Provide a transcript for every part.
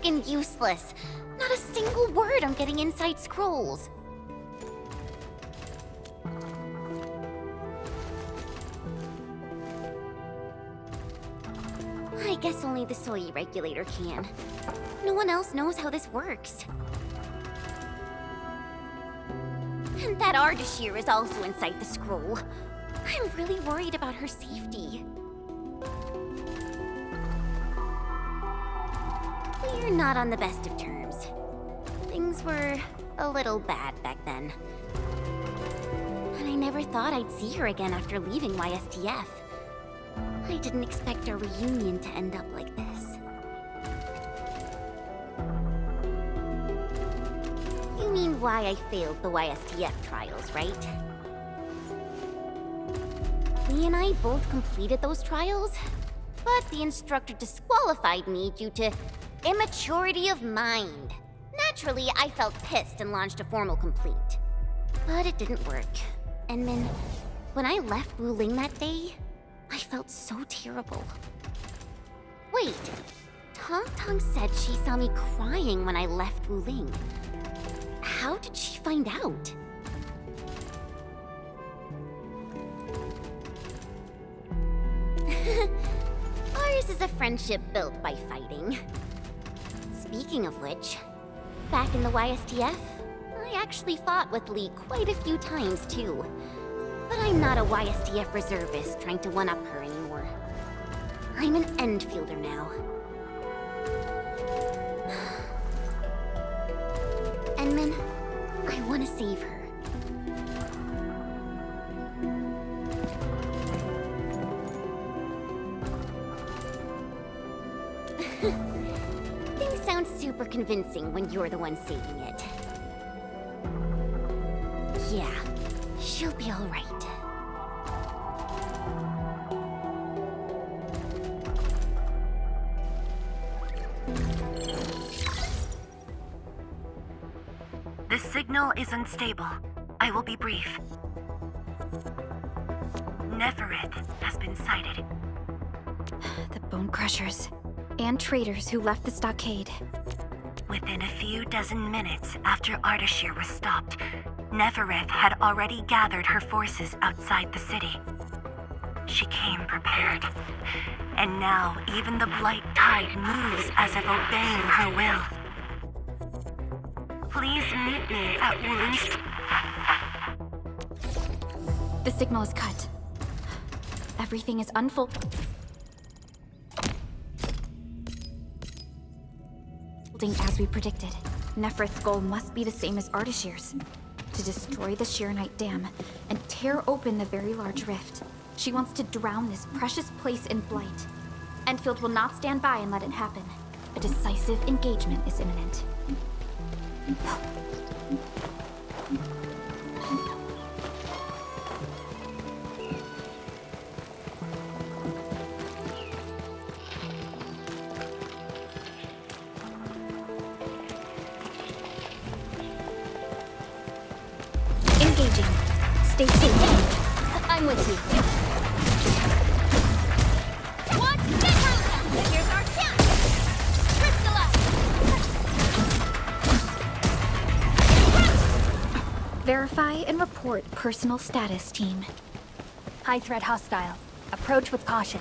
friggin' useless. Not a single word on getting inside scrolls. I guess only the soy regulator can. No one else knows how this works. And that Ardashir is also inside the scroll. I'm really worried about her safety. We're not on the best of terms. Things were a little bad back then. And I never thought I'd see her again after leaving YSTF. I didn't expect our reunion to end up like this. You mean why I failed the YSTF trials, right? Lee and I both completed those trials, but the instructor disqualified me due to immaturity of mind. Naturally, I felt pissed and launched a formal complaint. But it didn't work. And then, when I left Wuling that day, I felt so terrible. Wait, Tong Tong said she saw me crying when I left Wuling. How did she find out? Ours is a friendship built by fighting. Speaking of which, back in the YSTF, I actually fought with Lee quite a few times too. But I'm not a YSTF reservist trying to one-up her anymore. I'm an Endfielder now. Enmin, I want to save her. Things sound super convincing when you're the one saving it. Yeah, she'll be all right. The signal is unstable. I will be brief. Nefereth has been sighted. The Bone Crushers and traitors who left the stockade. Within a few dozen minutes after Ardashir was stopped, Nefereth had already gathered her forces outside the city. She came prepared. And now even the Blight Tide moves as if obeying her will. Please meet me at Wuling's. The signal is cut. Everything is unfolding as we predicted. Nefereth's goal must be the same as Ardashir's. To destroy the Shirenite Dam and tear open the very large rift. She wants to drown this precious place in blight. Endfield will not stand by and let it happen. A decisive engagement is imminent. Engaging. Stay safe. I'm with you. What's this? Here's our chance! Crystalla! Verify and report personal status, team. High threat hostile. Approach with caution.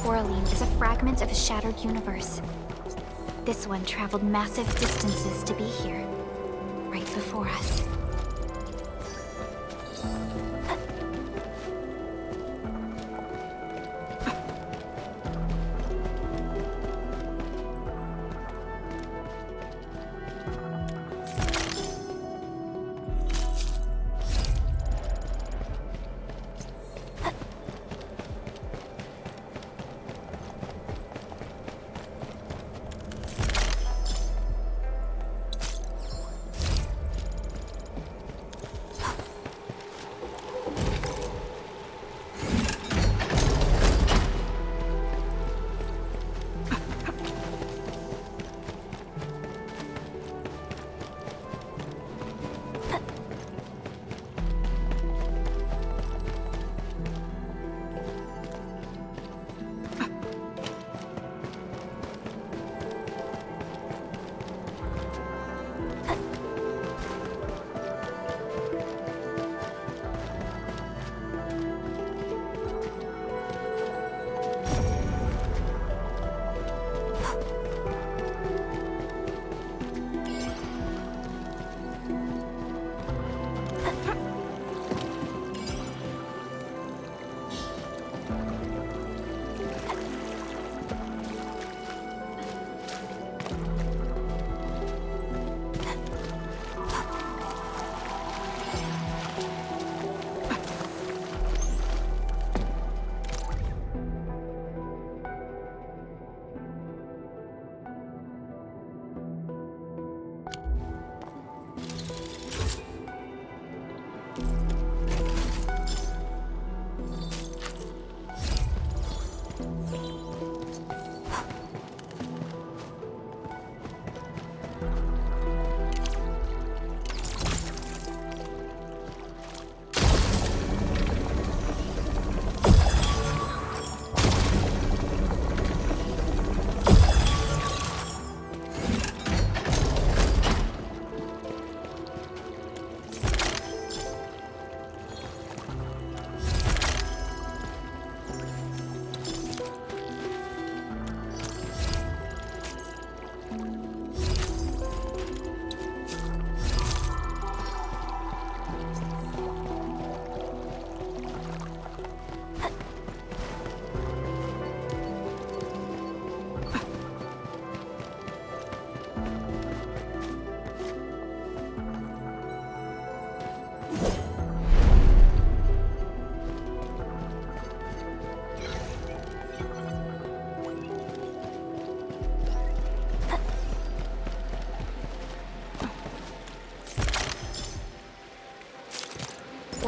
Coraline is a fragment of a shattered universe. This one traveled massive distances to be here, right before us.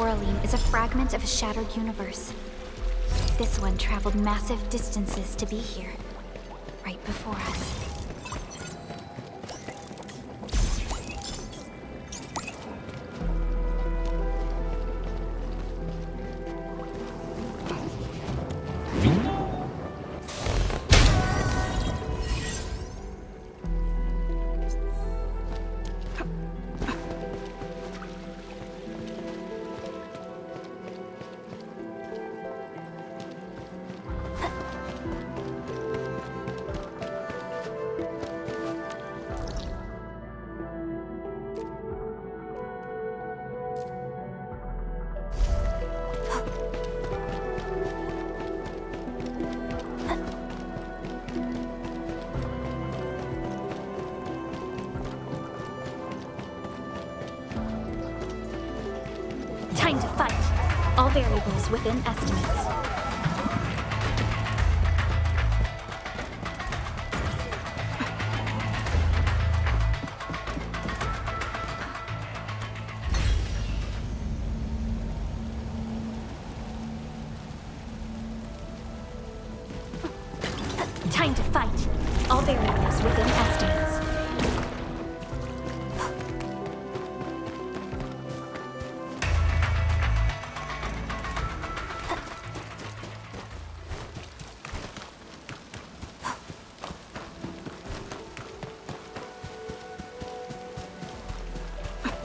Coraline is a fragment of a shattered universe. This one traveled massive distances to be here, right before us. Time to fight. All variables within estimates. Time to fight. All variables within estimates.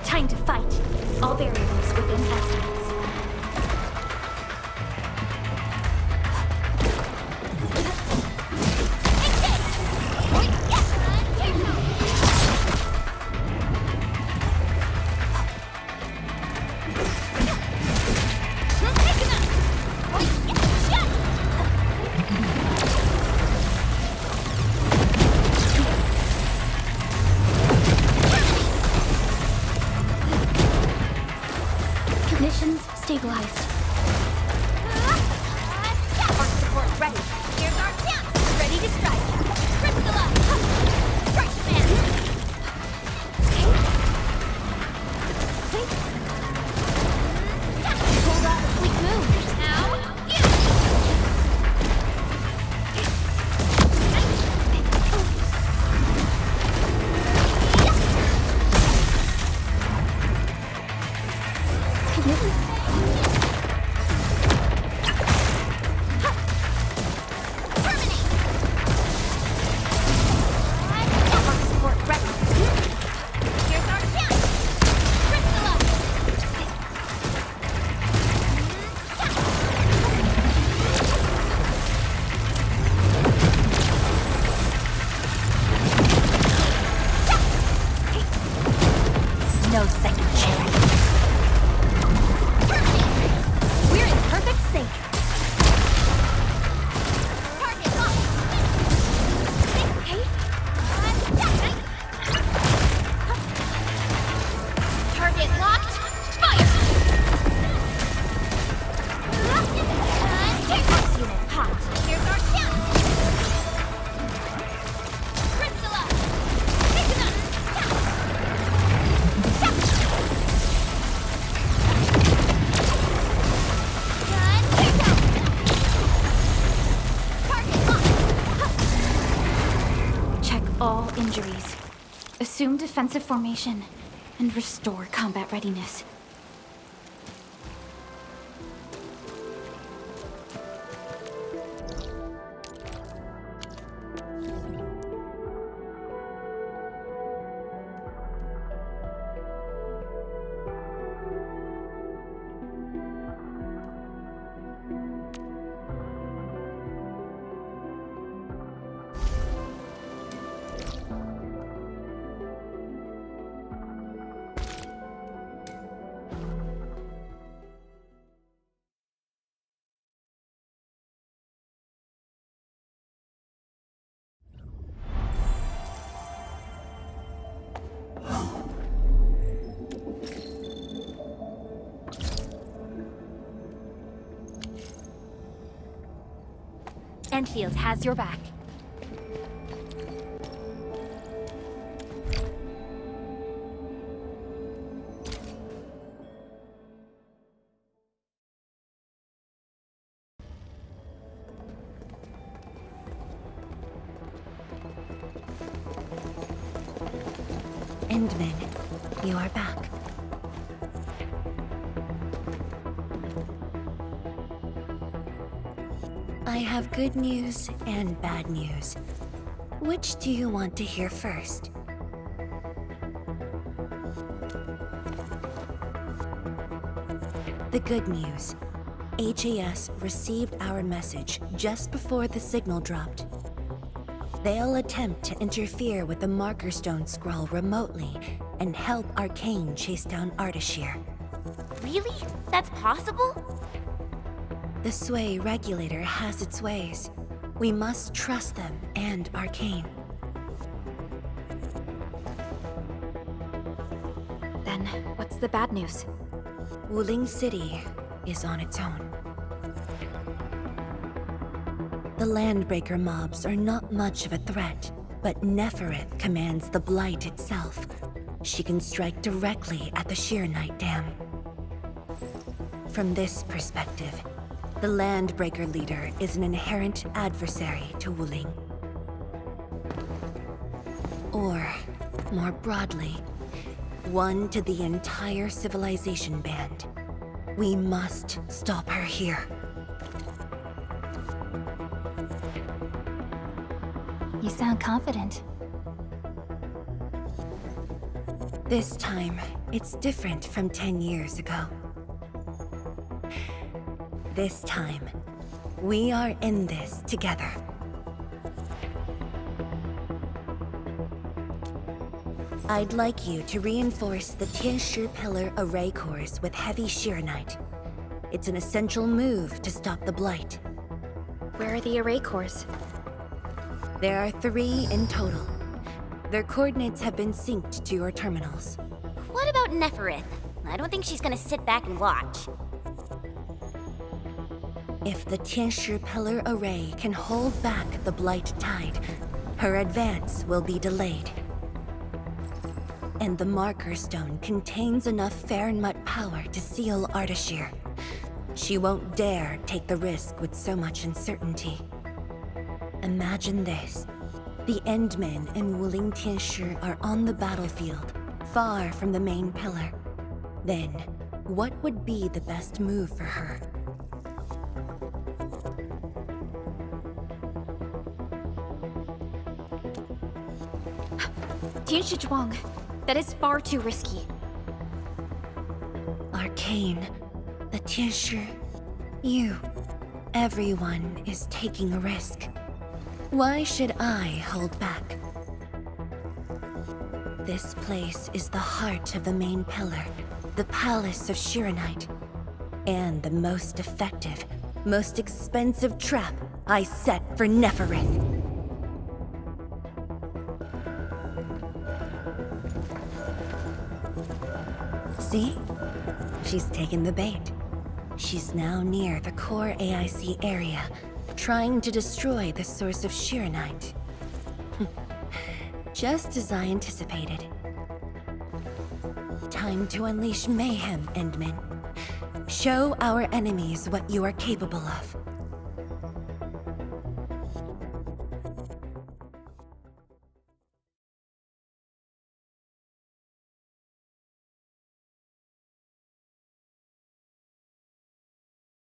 Time to fight. All variables within estimates. Conditions stabilized. Arc support ready. Here's our chance! Ready to strike! Crystallize! Strike command! Hold on a sweet move. Now, you! Arc support ready. Here's our chance! Crystallize! No second chance. We're in perfect sync. Target locked! Okay. Target locked! Fire! Arc unit hot. Here's our chance! Crystallize! Taken up! Gun, take out! Target locked! Check all injuries. Assume defensive formation. And restore combat readiness. Enfield has your back. Endman, you are back. I have good news and bad news. Which do you want to hear first? The good news. HAS received our message just before the signal dropped. They'll attempt to interfere with the Marker Stone scroll remotely and help Arcane chase down Ardashir. Really? That's possible? The Sway regulator has its ways. We must trust them and Arcane. Then, what's the bad news? Wuling City is on its own. The Landbreaker mobs are not much of a threat, but Nefereth commands the Blight itself. She can strike directly at the Sheer Knight Dam. From this perspective, the Landbreaker leader is an inherent adversary to Wuling. Or, more broadly, one to the entire civilization band. We must stop her here. You sound confident. This time, it's different from 10 years ago. This time, we are in this together. I'd like you to reinforce the Tianshi Pillar array cores with heavy Sheeranite. It's an essential move to stop the Blight. Where are the array cores? There are 3 in total. Their coordinates have been synced to your terminals. What about Nefereth? I don't think she's gonna sit back and watch. If the Tianshi Pillar array can hold back the Blight tide, her advance will be delayed. And the Marker Stone contains enough Farenmut power to seal Ardashir. She won't dare take the risk with so much uncertainty. Imagine this. The Endmen and Wuling Tianshi are on the battlefield, far from the main pillar. Then, what would be the best move for her? Tianshi Zhuang. That is far too risky. Arcane, the Tianshi, you. Everyone is taking a risk. Why should I hold back? This place is the heart of the main pillar, the Palace of Sheeranite, and the most effective, most expensive trap I set for Nefereth. See? She's taken the bait. She's now near the core AIC area, trying to destroy the source of Sheeranite. Just as I anticipated. Time to unleash mayhem, Endman. Show our enemies what you are capable of.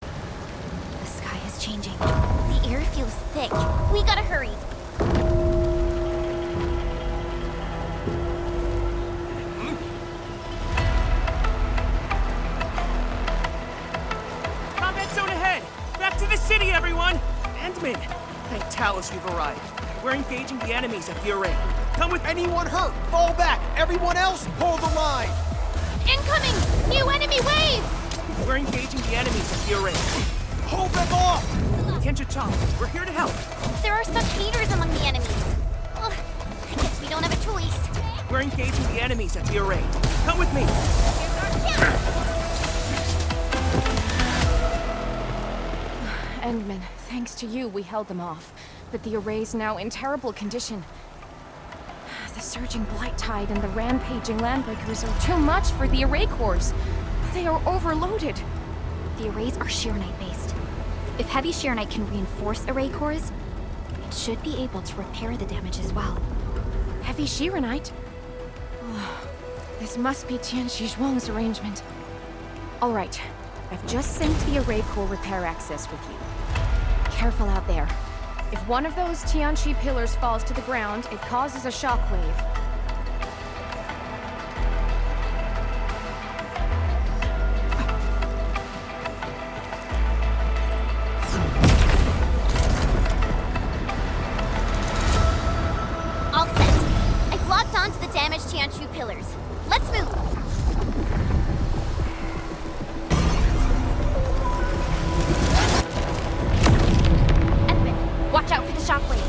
The sky is changing. The air feels thick. We gotta hurry. Combat zone ahead! Back to the city, everyone! Endman! Thank Talos we've arrived. We're engaging the enemies at the array. Come with Anyone hurt, fall back. Everyone else, hold the line. Incoming! New enemy waves! We're engaging the enemies at the array. Hold them off. Tianshi Chong, we're here to help. There are spectators among the enemies. Ugh, I guess we don't have a choice. We're engaging the enemies at the array. Come with me. Here's our chance! Endman, thanks to you, we held them off. But the array's now in terrible condition. The surging blight tide and the rampaging landbreakers are too much for the array cores. They are overloaded. The arrays are Sheeranite based. If heavy Sheeranite can reinforce array cores, it should be able to repair the damage as well. Heavy Shiranite? This must be Tianchi Zhuang's arrangement. All right, I've just synced the Array Core repair access with you. Careful out there. If one of those Tianchi pillars falls to the ground, it causes a shockwave. All set. I've locked onto the damaged Tianchu pillars. Let's move. Edmund, watch out for the shockwave.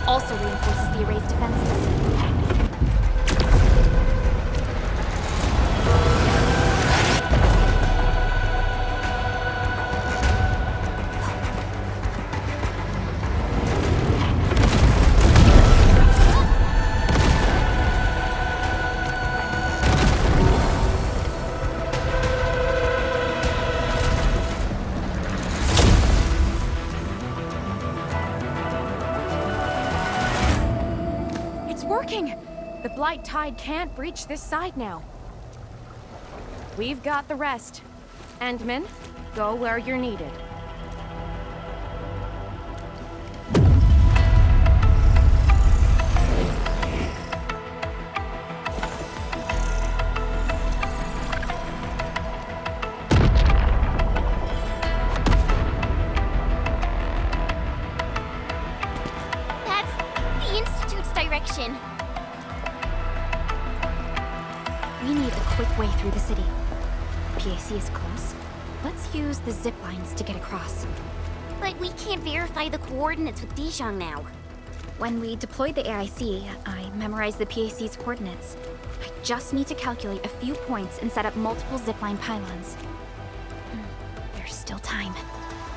Also reinforces the array's defenses. The Blight Tide can't breach this side now. We've got the rest. Endman, go where you're needed. That's the Institute's direction. We need a quick way through the city. PAC is close. Let's use the zip lines to get across. But we can't verify the coordinates with Dijong now. When we deployed the AIC, I memorized the PAC's coordinates. I just need to calculate a few points and set up multiple zipline pylons. There's still time.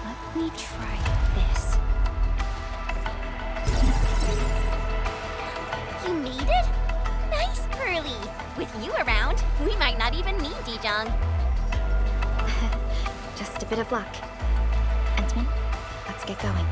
Let me try this. You made it? Nice, Pearly! With you around, we might not even need Dijong. Just a bit of luck. Entman, let's get going.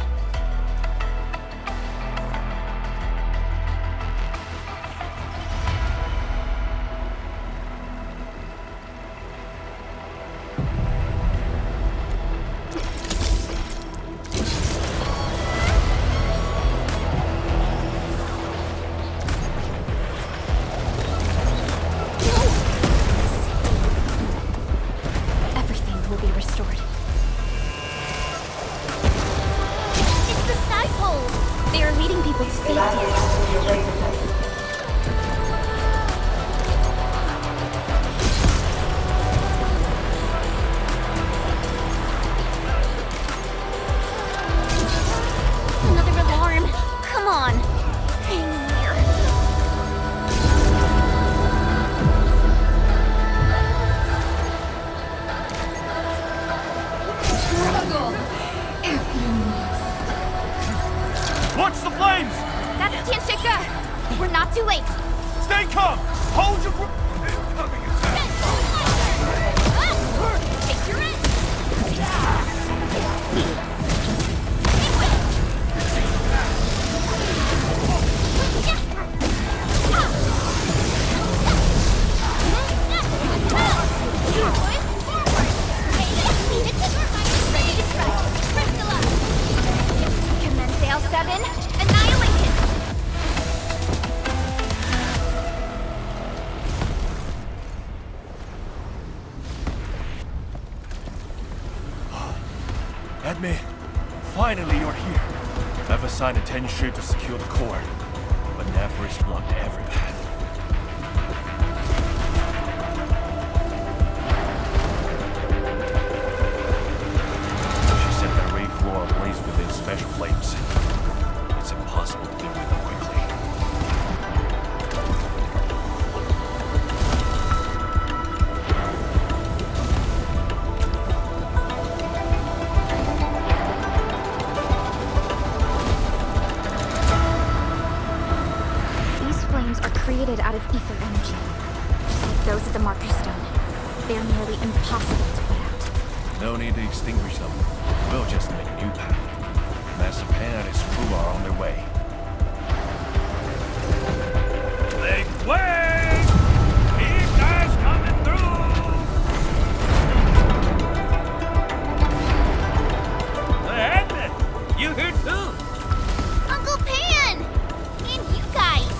Watch the flames! That's Tianshika! We're not too late! Stay calm! Hold your... Take your end! Commence L7, annihilation! Edme, finally you're here. I've assigned a Tenshi to secure the core, but Nephris blocked every path. Those at the marker stone. They're nearly impossible to put out. No need to extinguish them. We'll just make a new path. Master Pan and his crew are on their way. Make way! Big guys coming through! Edmund, you here too? Uncle Pan! And you guys!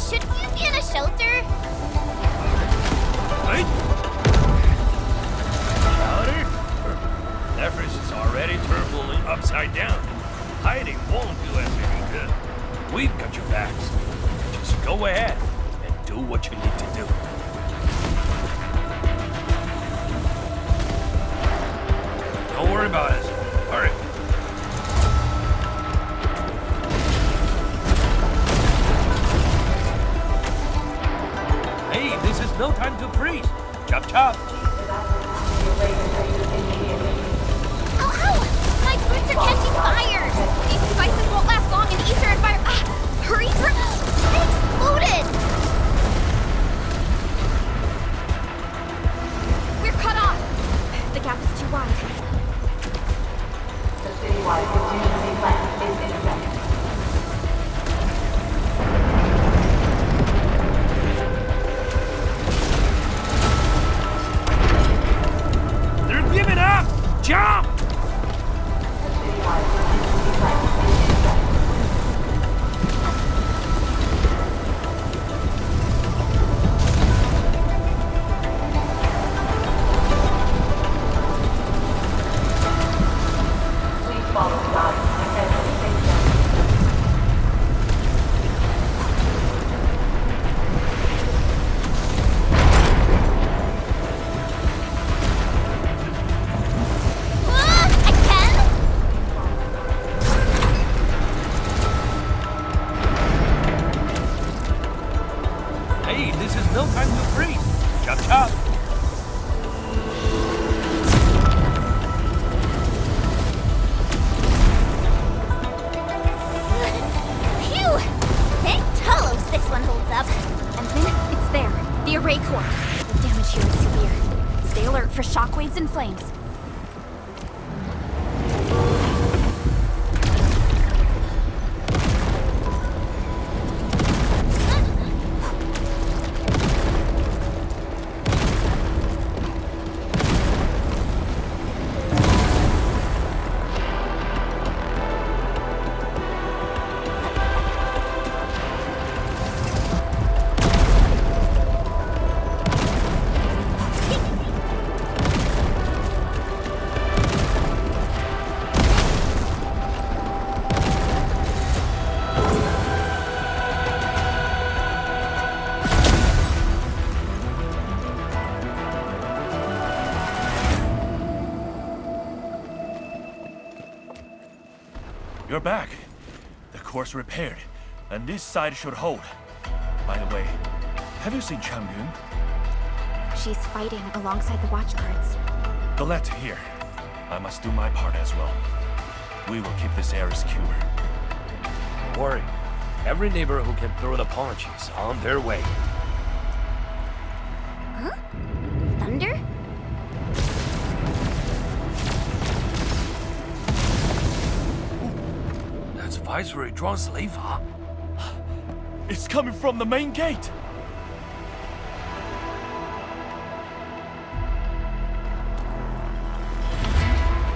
Shouldn't you be in a shelter? Right? Louder? Nephris is already turbulent upside down. Hiding won't do us any good. We've got your backs. Just go ahead and do what you need to do. Don't worry about us. Hurry. Hey, this is no time to freeze. Chop chop. Ow, ow! My boots are catching fire! These devices won't last long in ether and fire. Hurry! It exploded! We're cut off! The gap is too wide. The citywide contingency plan is in effect. They're giving up! Jump! The citywide contingency plan is in effect. Please follow the guidance and enter the safe zone. I can? Hey, this is no time to freeze. Chop chop. Phew! Thank Talos this one holds up. And then it's there. The array core. The damage here is severe. Stay alert for shockwaves and flames. You're back. The core's repaired, and this side should hold. By the way, have you seen Chang Yun? She's fighting alongside the watch guards. Glad to hear. I must do my part as well. We will keep this area secure. Don't worry. Every neighbor who can throw the punch is on their way. Thunder? That's Viceroy Drawn Slave, huh? It's coming from the main gate!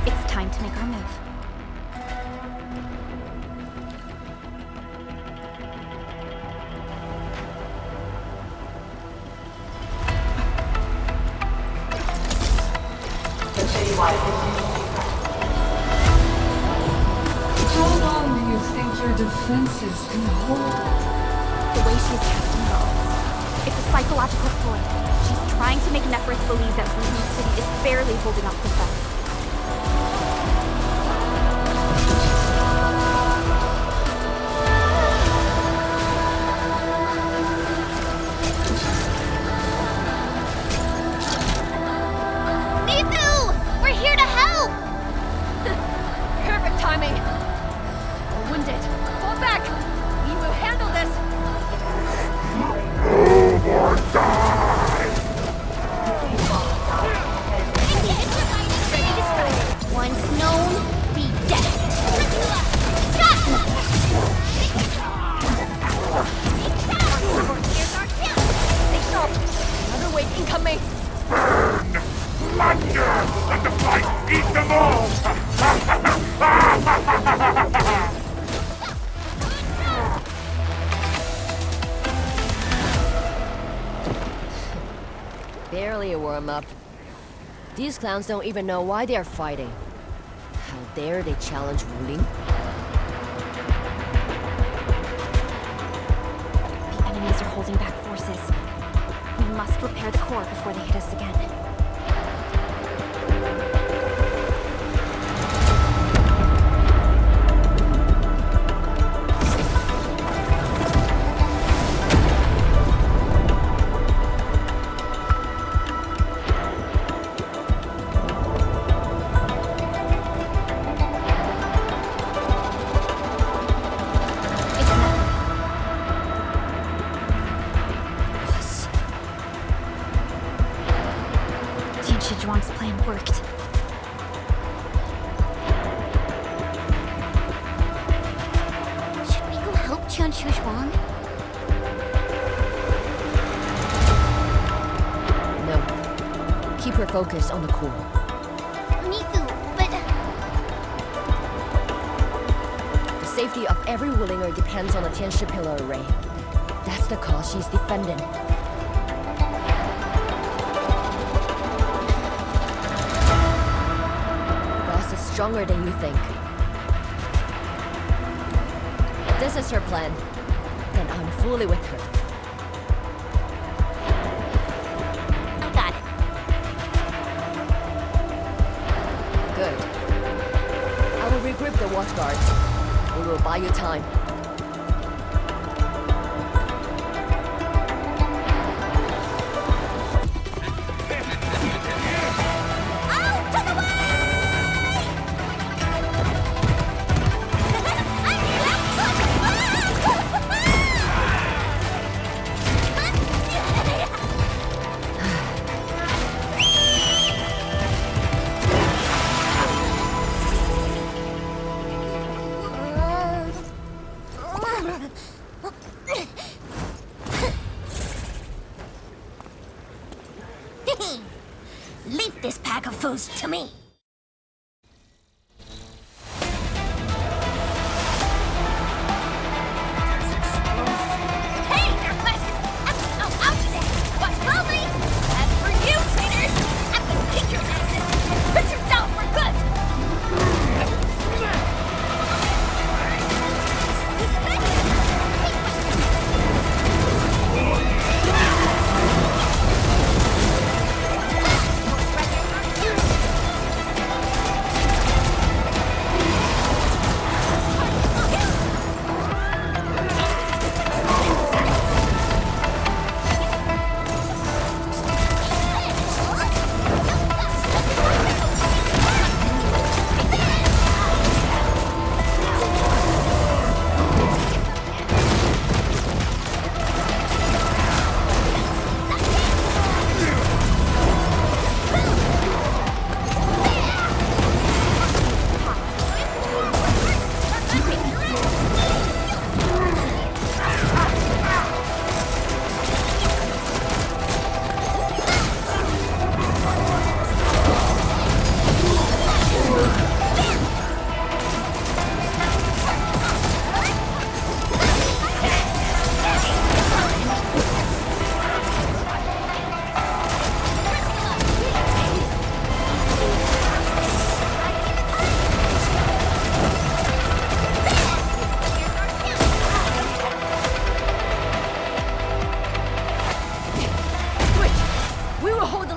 It's time to make our move. The citywide contingency plan. How long do you think your defenses can hold? The way she's casting her ults. It's a psychological ploy. She's trying to make Nephris believe that Wuhan City is barely holding up the fence. Nathu! We're here to help! Perfect timing. We're wounded. Fall back. We will handle this. No more die! incoming! Plunder! Let the fight eat them all! Barely a warm-up. These clowns don't even know why they're fighting. How dare they challenge Wu Ling? The enemies are holding back forces. We must repair the core before they hit us again. Zhuang's plan worked. Should we go help Qianshu Zhuang? No. Keep her focused on the core. Miku, but... The safety of every Wulinger depends on the Tianshi Pillar Array. That's the cause she's defending. Stronger than you think. If this is her plan, then I'm fully with her. I got it. Good. I will regroup the watch guards. We will buy you time. Leave this pack of fools to me. Hey, Darkmask! Ouchie there! Watch slowly! As for you, traitors, I'm gonna kick your asses and put you down for good!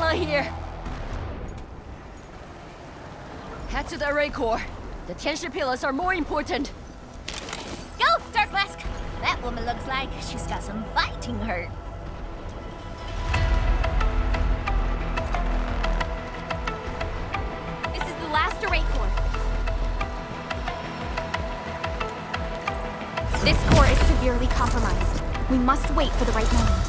Here. Head to the array core. The Tianshi pillars are more important. Go, Darkmask! That woman looks like she's got some fighting in her. This is the last array core. This core is severely compromised. We must wait for the right moment.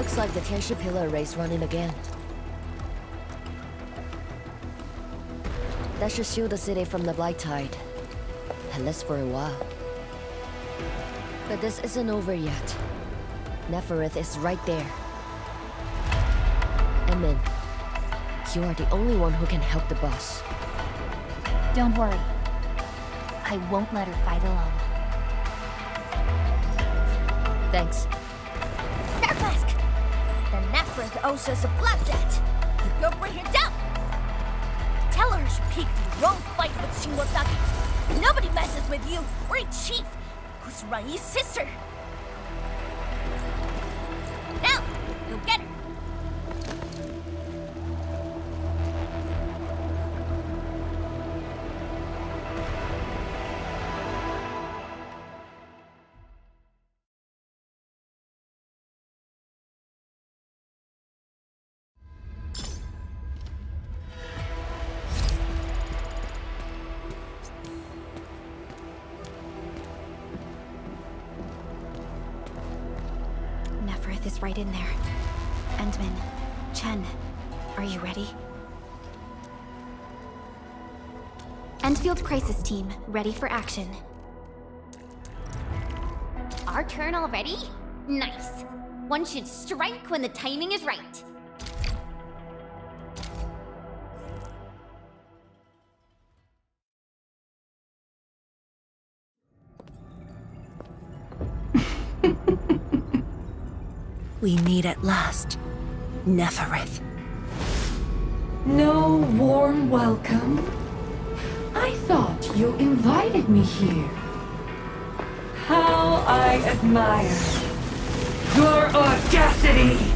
Looks like the Tianshi Pillar array's running again. That should shield the city from the Blight Tide. At least for a while. But this isn't over yet. Nefereth is right there. Emin, you are the only one who can help the boss. Don't worry. I won't let her fight alone. Thanks. Darkmask! The Nefereth owes us a blood debt. Go bring her down! Tell her she picked the wrong fight with Shinmosaki. Nobody messes with you or a chief who's Rai's sister. Now, go get her! Nefereth is right in there. Endman, Chen, are you ready? Enfield Crisis Team, ready for action. Our turn already? Nice. One should strike when the timing is right. We meet at last, Nefereth. No warm welcome? I thought you invited me here. How I admire your audacity!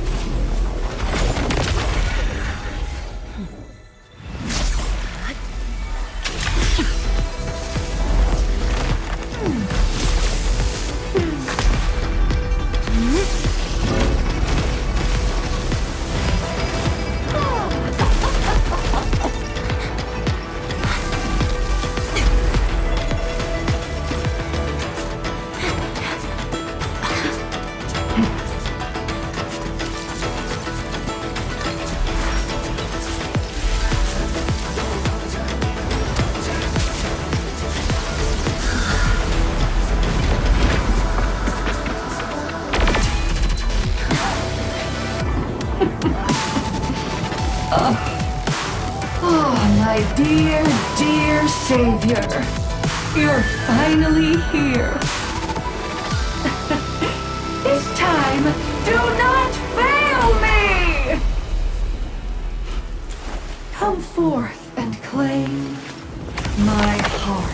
My dear, dear savior, you're finally here. This time, do not fail me! Come forth and claim my heart.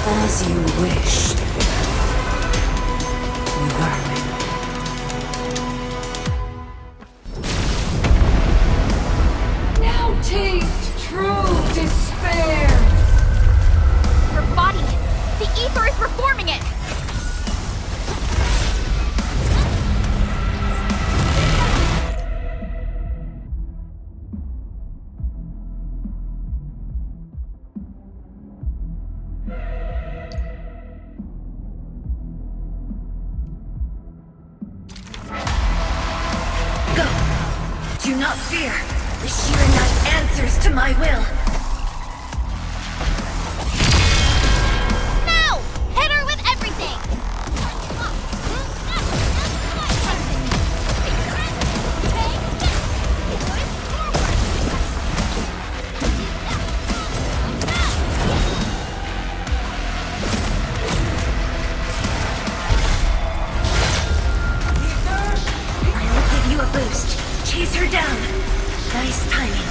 As you wish, vermin. Now taste true despair! Her body! The ether is reforming it! Do not fear. The Sheer Knight answers to my will. Now! Hit her with everything! I'll give you a boost. Chase her down. Nice timing.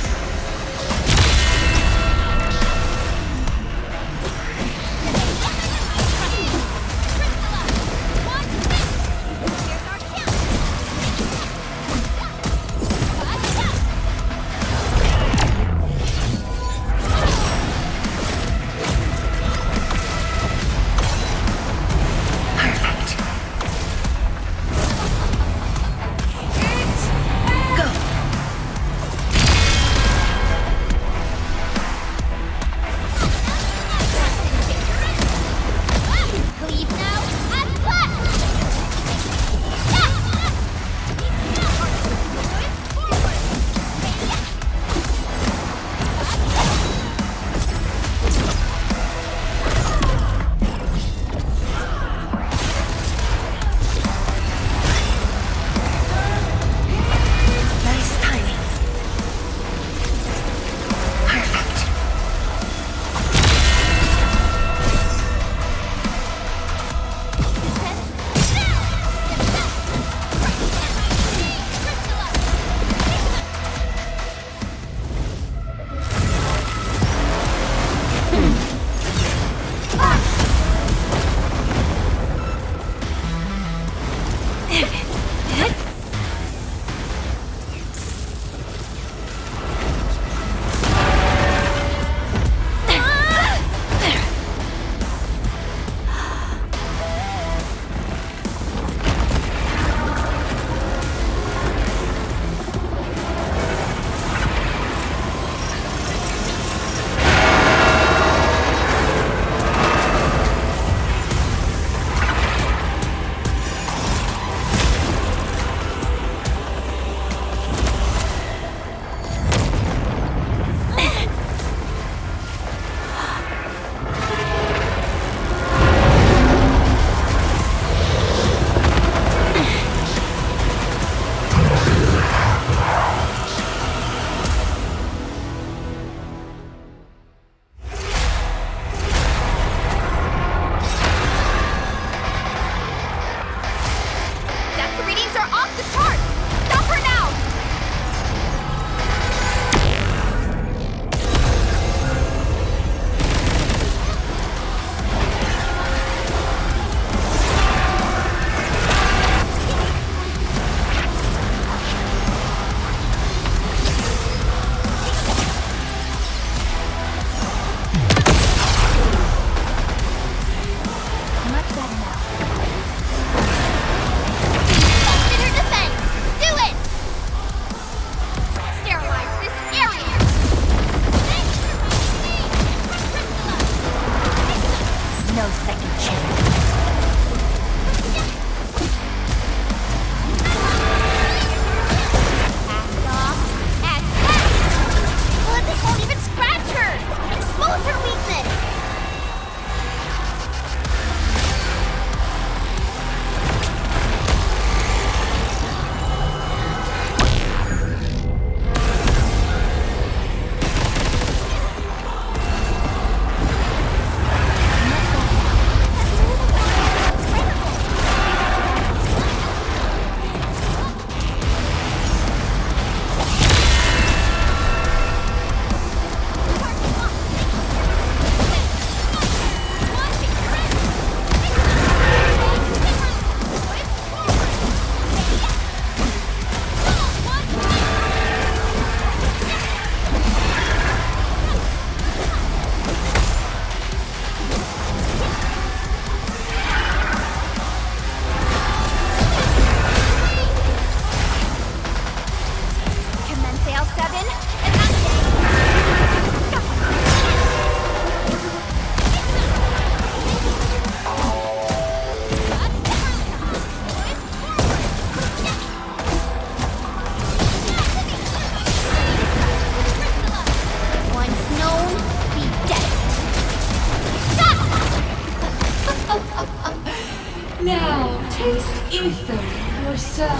yourself.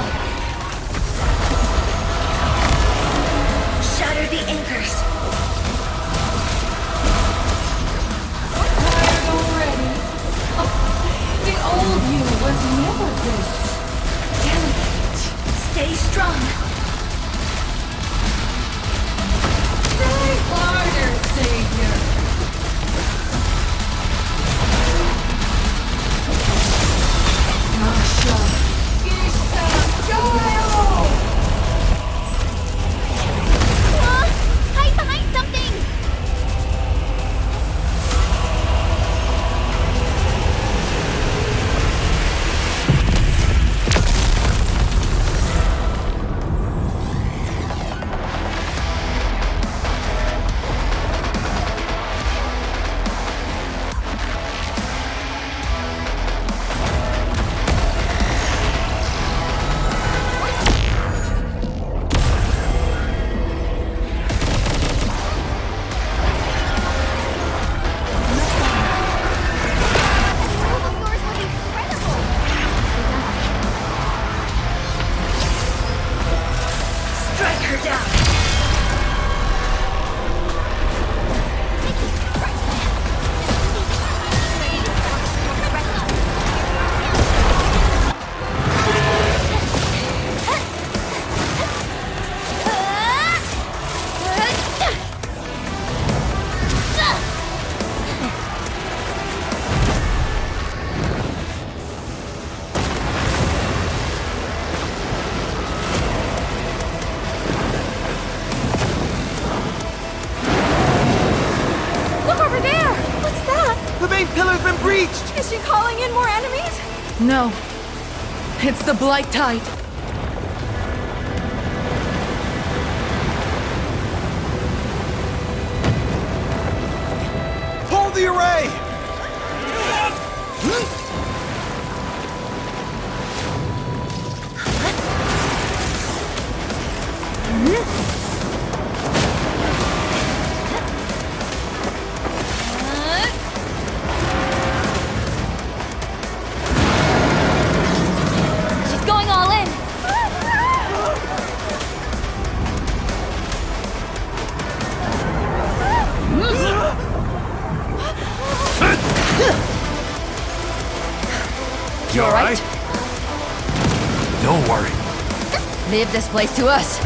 Shatter the anchors. Tired already? Oh, the old you was never this delicate. Stay strong. Try harder, Savior. Masha, Isa, Joel! Hide behind something! Strike her down. Look over there! What's that? The main pillar's been breached! Is she calling in more enemies? No. It's the Blight Tide. Hold the array! She's going all in. You alright? Don't worry. Leave this place to us.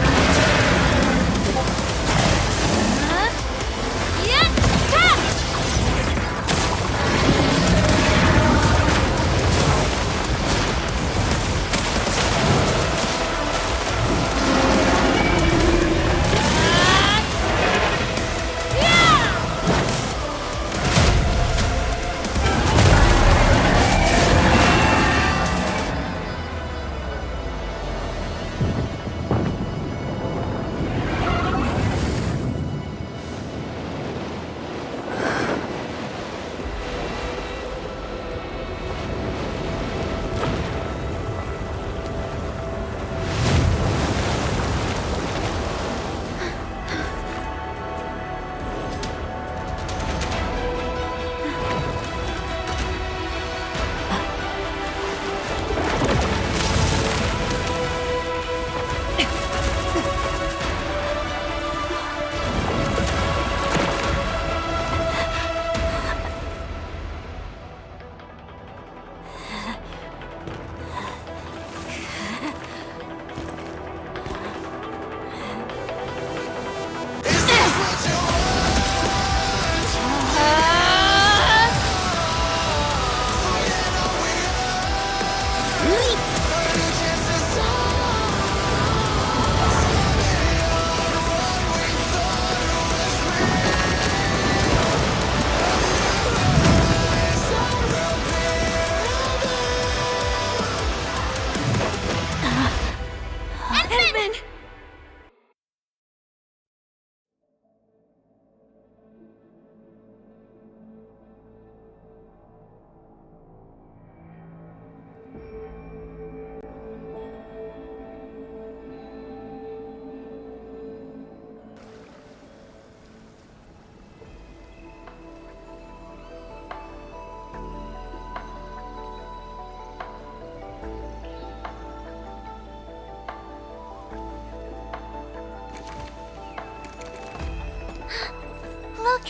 Look!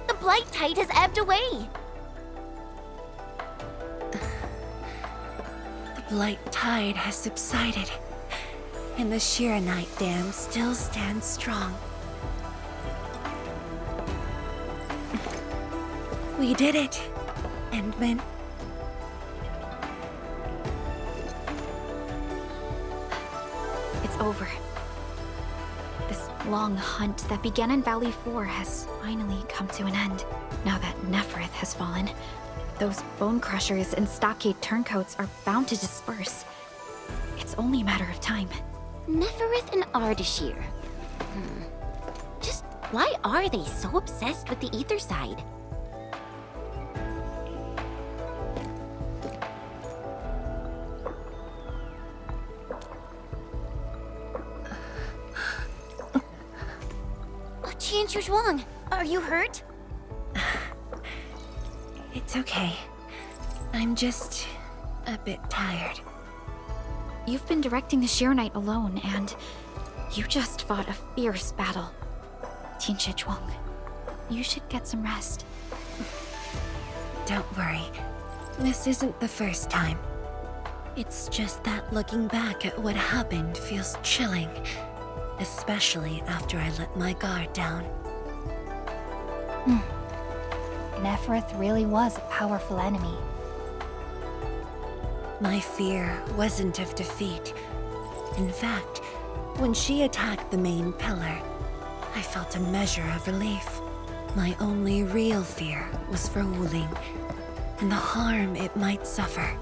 The blight tide has ebbed away! The blight tide has subsided, and the Shiranite Dam still stands strong. We did it, Endman. It's over. This long hunt that began in Valley 4 has finally come to an end. Now that Nefereth has fallen, those bone crushers and stockade turncoats are bound to disperse. It's only a matter of time. Nefereth and Ardashir. Just why are they so obsessed with the ether side? Qianchu Zhuang, are you hurt? It's okay. I'm just a bit tired. You've been directing the Shiranite alone, and you just fought a fierce battle. Qianchu Zhuang, you should get some rest. Don't worry. This isn't the first time. It's just that looking back at what happened feels chilling. Especially after I let my guard down. Nefereth really was a powerful enemy. My fear wasn't of defeat. In fact, when she attacked the main pillar, I felt a measure of relief. My only real fear was for Wuling, and the harm it might suffer.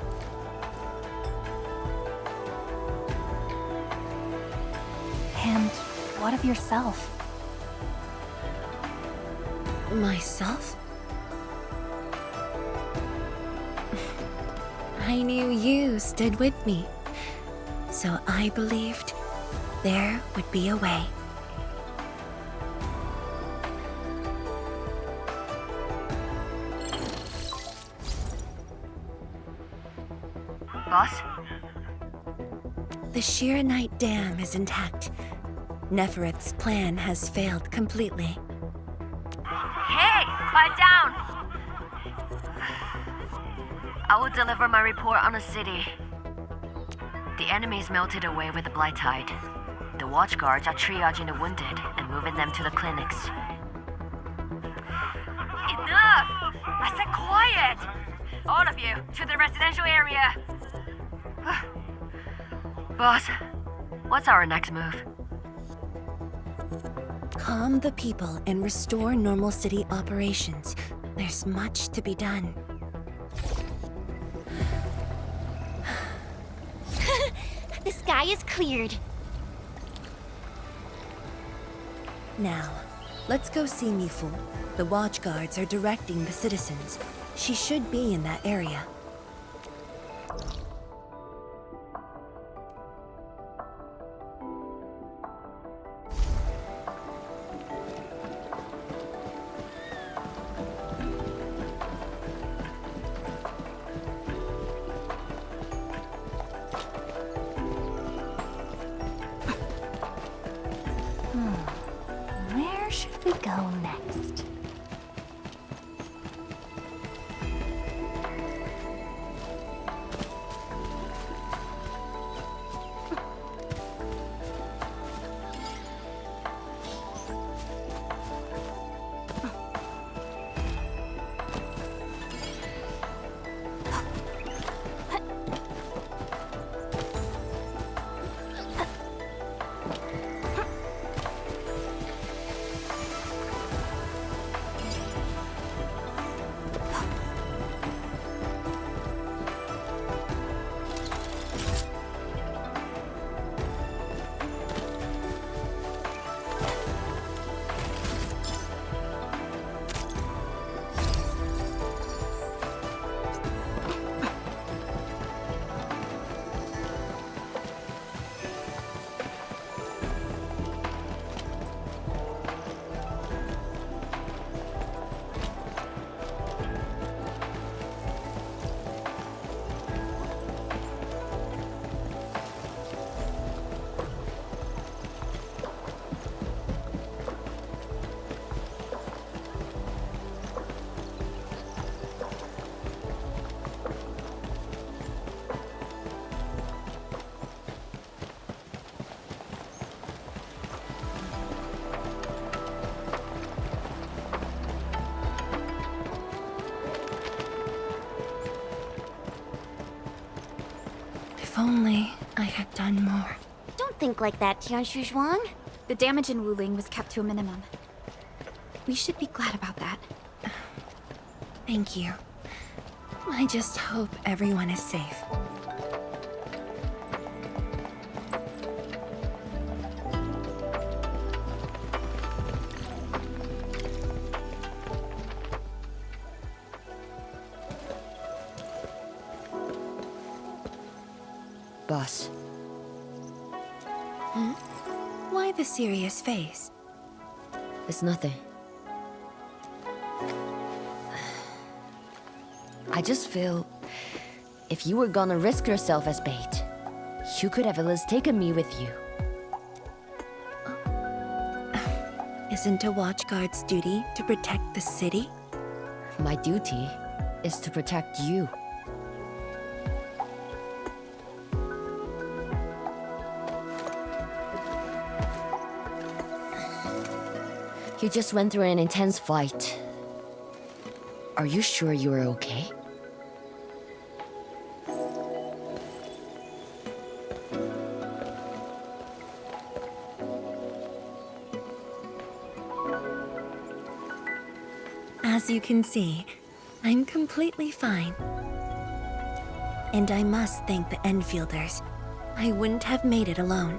And what of yourself? Myself? I knew you stood with me, so I believed there would be a way. Boss? The Shiranite Dam is intact. Nefereth's plan has failed completely. Hey! Quiet down! I will deliver my report on the city. The enemies melted away with the blight tide. The watch guards are triaging the wounded and moving them to the clinics. Enough! I said quiet! All of you, to the residential area! Boss, what's our next move? Calm the people and restore normal city operations. There's much to be done. The sky is cleared. Now, let's go see Mifu. The watch guards are directing the citizens. She should be in that area. Where should we go next? only I had done more. Don't think like that, Tianshu Zhuang. The damage in Wuling was kept to a minimum. We should be glad about that. Thank you. I just hope everyone is safe. Boss. Why the serious face? It's nothing. I just feel... if you were gonna risk yourself as bait, you could have at least taken me with you. Isn't a watchguard's duty to protect the city? My duty is to protect you. You just went through an intense fight. Are you sure you're okay? As you can see, I'm completely fine. And I must thank the Enfielders. I wouldn't have made it alone.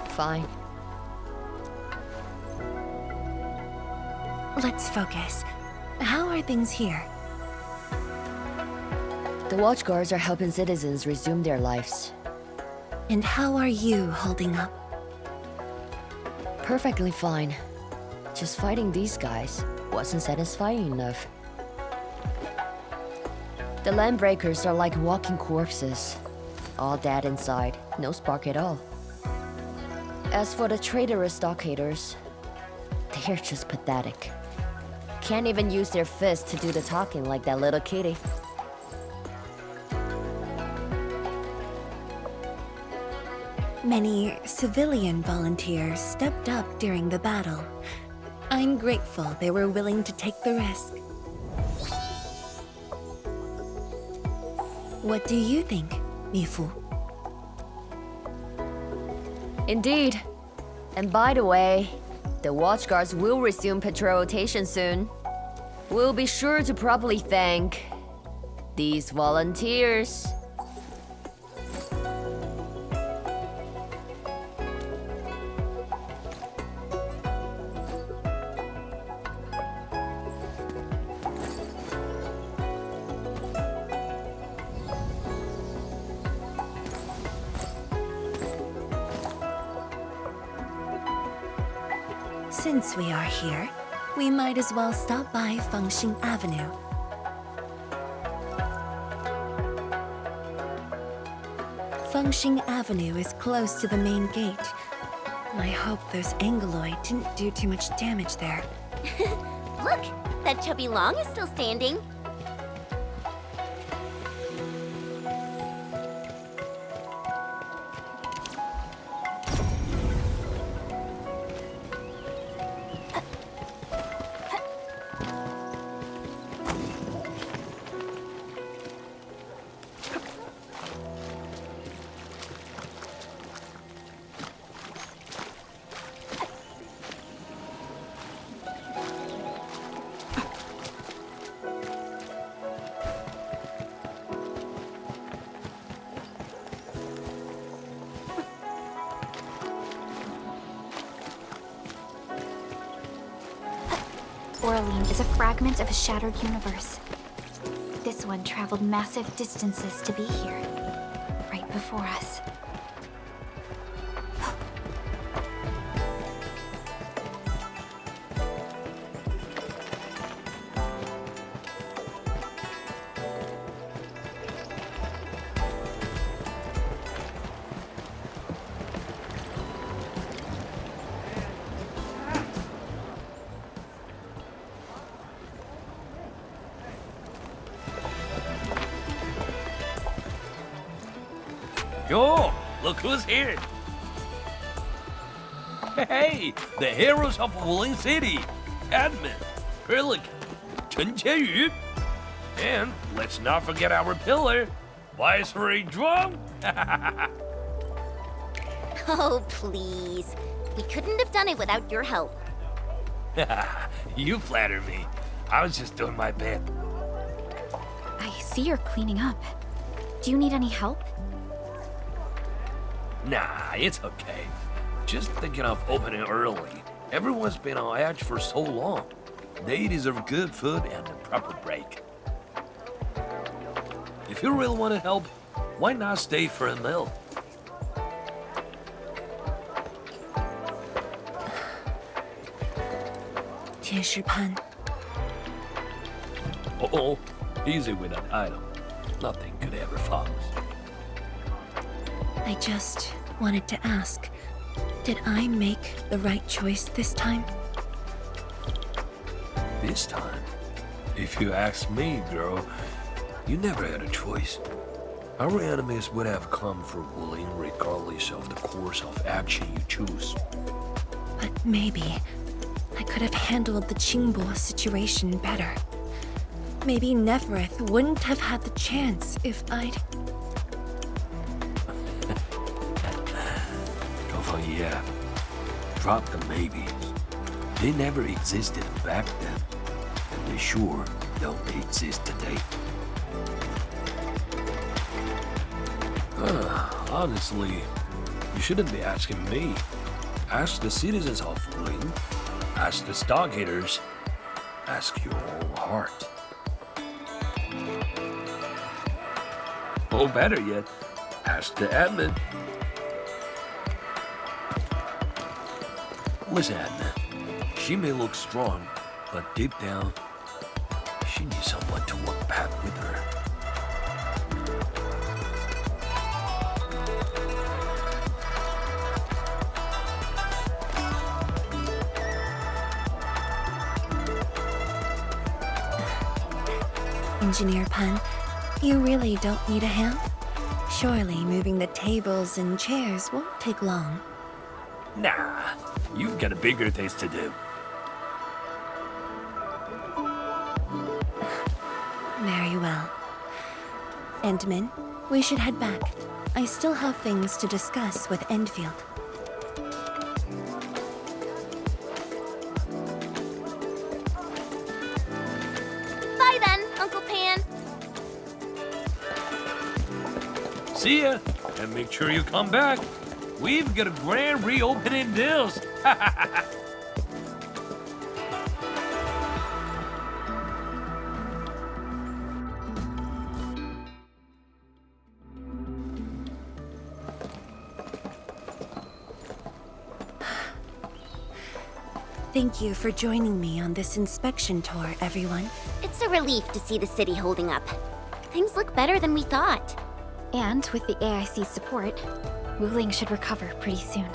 Fine. Let's focus. How are things here? The watchguards are helping citizens resume their lives. And how are you holding up? Perfectly fine. Just fighting these guys wasn't satisfying enough. The Landbreakers are like walking corpses. All dead inside, no spark at all. As for the traitorous stockaders, they're just pathetic. Can't even use their fists to do the talking like that little kitty. Many civilian volunteers stepped up during the battle. I'm grateful they were willing to take the risk. What do you think, Mifu? Indeed. And by the way, the watchguards will resume patrol rotation soon. We'll be sure to properly thank these volunteers. Since we are here, we might as well stop by Fengxing Avenue. Fengxing Avenue is close to the main gate. I hope those Angloid didn't do too much damage there. Look, that chubby Long is still standing. Orlean is a fragment of a shattered universe. This one traveled massive distances to be here, right before us. Yo, look who's here. Hey, the heroes of Wuling City, Admin. ventriloquist, Chen Qianyu. And let's not forget our pillar, Viceroy Zhuang. Oh, please. We couldn't have done it without your help. You flatter me. I was just doing my bit. I see you're cleaning up. Do you need any help? Nah, it's okay. Just thinking of opening early. Everyone's been on edge for so long. They deserve good food and a proper break. If you really want to help, why not stay for a meal? Tianshi Oh, easy with that title. Nothing could ever follow. I just wanted to ask, did I make the right choice this time? This time, if you ask me, girl, you never had a choice. Our enemies would have come for Wuling regardless of the course of action you choose. But maybe I could have handled the Qingbo situation better. Maybe Nefereth wouldn't have had the chance if I'd... Yeah, drop the maybes. They never existed back then, and they sure don't exist today. Honestly, you shouldn't be asking me. Ask the citizens of Wuling. Ask the Stargaters. Ask your own heart. Or better yet, ask the admin. Listen, Admin. She may look strong, but deep down, she needs someone to walk back with her. Engineer Pan, you really don't need a hand? Surely moving the tables and chairs won't take long. Nah, you've got bigger things to do. Very well. Endman, we should head back. I still have things to discuss with Enfield. Bye then, Uncle Pan. See ya, and make sure you come back. We've got a grand reopening deals. Thank you for joining me on this inspection tour, everyone. It's a relief to see the city holding up. Things look better than we thought. And with the AIC's support, Wuling should recover pretty soon.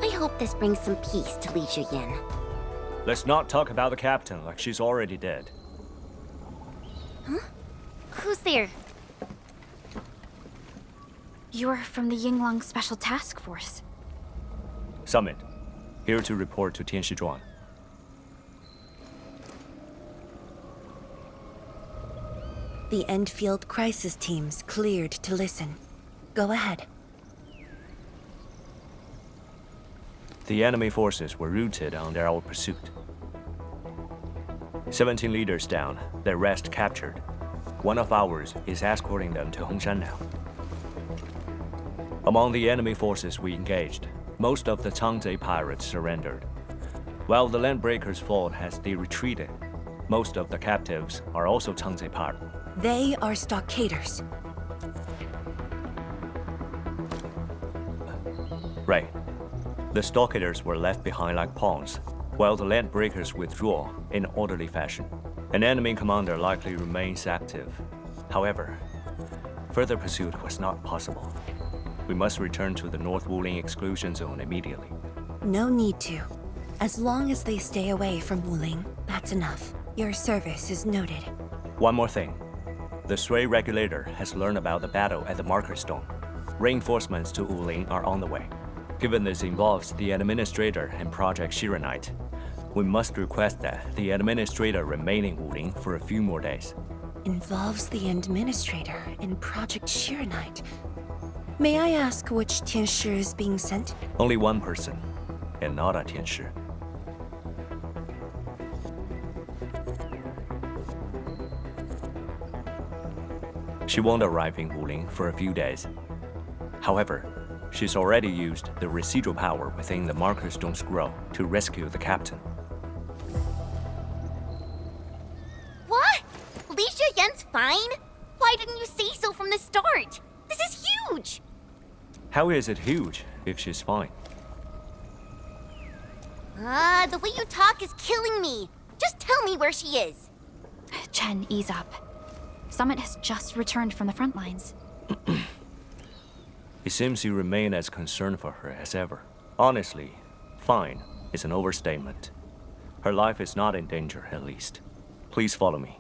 I hope this brings some peace to Li Yin. Let's not talk about the captain like she's already dead. Huh? Who's there? You're from the Yinglong Special Task Force. Summit, here to report to Tianshi Zhuang. The Enfield crisis team's cleared to listen. Go ahead. The enemy forces were routed under our pursuit. 17 leaders down, the rest captured. One of ours is escorting them to Hongshan now. Among the enemy forces we engaged, most of the Changzhe pirates surrendered. While the Landbreakers' fleet has retreated, most of the captives are also Changzhe pirates. They are stockaders. Right. The stockaders were left behind like pawns, while the Landbreakers withdraw in orderly fashion. An enemy commander likely remains active. However, further pursuit was not possible. We must return to the North Wuling exclusion zone immediately. No need to. As long as they stay away from Wuling, that's enough. Your service is noted. One more thing. The Sui regulator has learned about the battle at the Marker Stone. Reinforcements to Wuling are on the way. Given this involves the administrator and Project Shiranite, we must request that the administrator remain in Wuling for a few more days. Involves the administrator in Project Shiranite. May I ask which Tianshi is being sent? Only one person, and not a Tianshi. She won't arrive in Wuling for a few days. However, she's already used the residual power within the Marker Stone Scroll to rescue the captain. What? Li Shiyan's fine? Why didn't you say so from the start? This is huge! How is it huge if she's fine? The way you talk is killing me. Just tell me where she is. Chen, ease up. Summit has just returned from the front lines. It seems you remain as concerned for her as ever. Honestly, fine is an overstatement. Her life is not in danger, at least. Please follow me.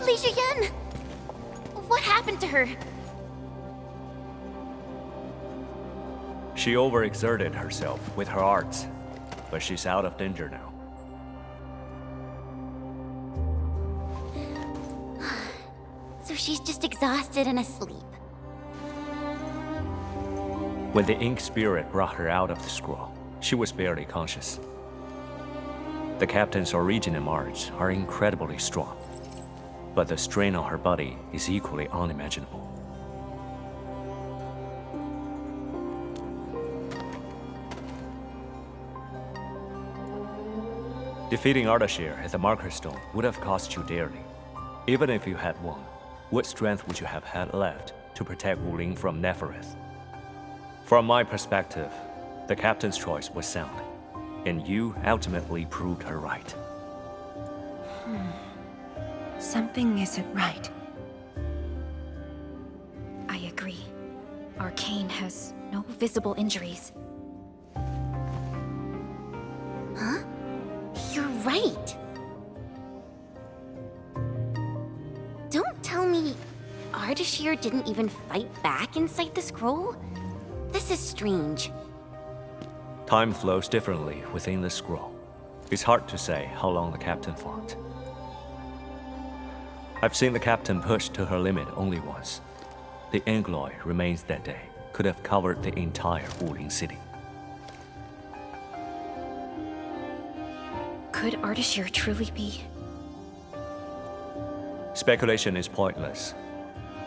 Li Shiyan! What happened to her? She overexerted herself with her arts, but she's out of danger now. So she's just exhausted and asleep. When the Ink Spirit brought her out of the scroll, she was barely conscious. The captain's origin and arts are incredibly strong, but the strain on her body is equally unimaginable. Defeating Ardashir at the Marker Stone would have cost you dearly. Even if you had won, what strength would you have had left to protect Wuling from Nefereth? From my perspective, the captain's choice was sound, and you ultimately proved her right. Something isn't right. I agree. Arcane has no visible injuries. Huh? You're right. Don't tell me Ardashir didn't even fight back inside the scroll? This is strange. Time flows differently within the scroll. It's hard to say how long the captain fought. I've seen the captain pushed to her limit only once. The Angloy remains that day could have covered the entire Wuling city. Could Ardashir truly be? Speculation is pointless.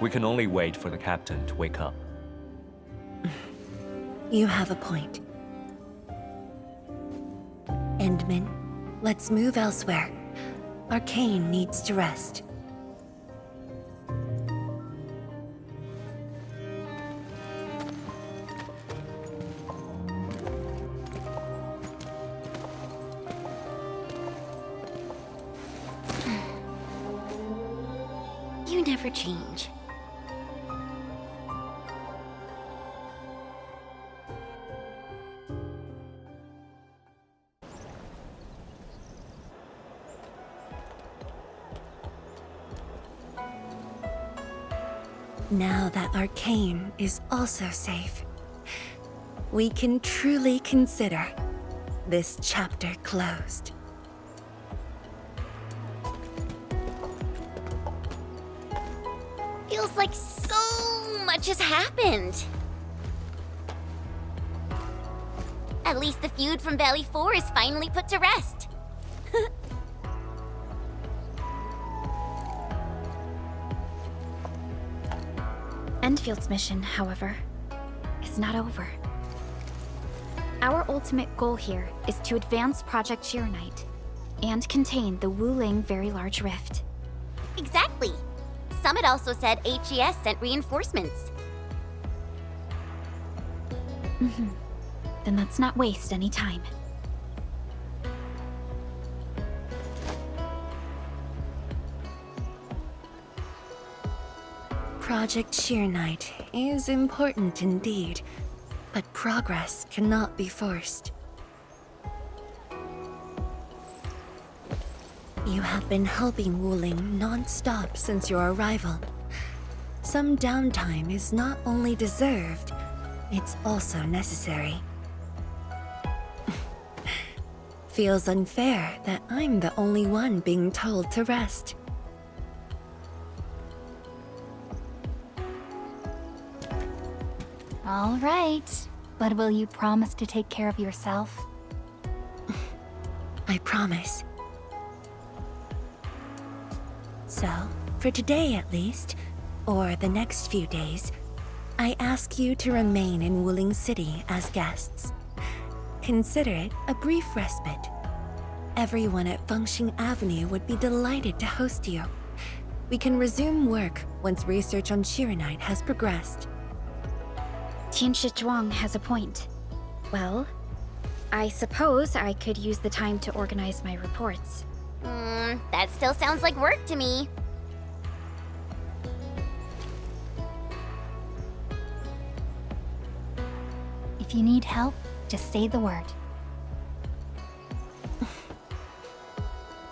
We can only wait for the captain to wake up. You have a point. Endman, let's move elsewhere. Arcane needs to rest. You never change. Now that Arcane is also safe, we can truly consider this chapter closed. Feels like so much has happened. At least the feud from Valley 4 is finally put to rest. Enfield's mission, however, is not over. Our ultimate goal here is to advance Project Shiranite and contain the Wuling Very Large Rift. Exactly. Summit also said HES sent reinforcements. Then let's not waste any time. Project Shiranite is important indeed, But progress cannot be forced. You have been helping Wuling non-stop since your arrival. Some downtime is not only deserved, it's also necessary. Feels unfair that I'm the only one being told to rest. All right. But will you promise to take care of yourself? I promise. So, for today at least, or the next few days, I ask you to remain in Wuling City as guests. Consider it a brief respite. Everyone at Fengxing Avenue would be delighted to host you. We can resume work once research on Shirenite has progressed. Tianshi Zhuang has a point. Well, I suppose I could use the time to organize my reports. That still sounds like work to me. If you need help, just say the word.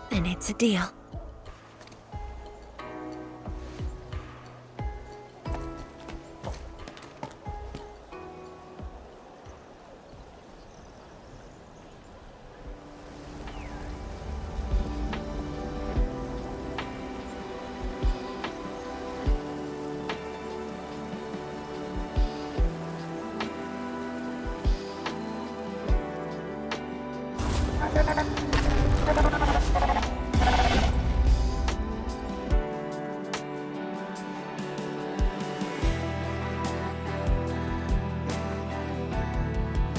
Then it's a deal.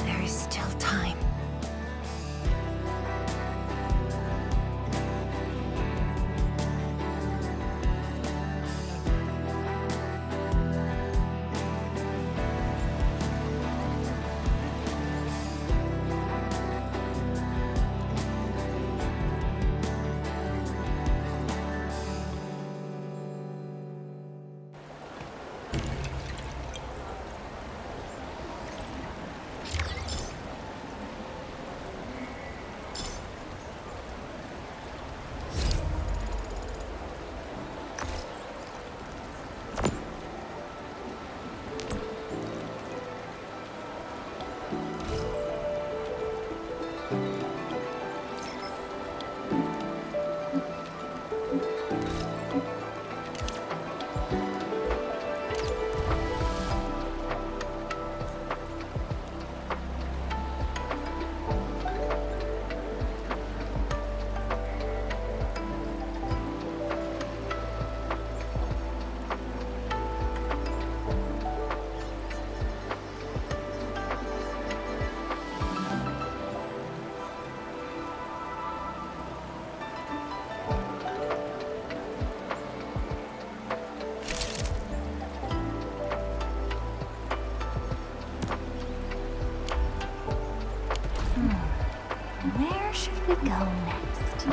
There is still time. Where should we go next?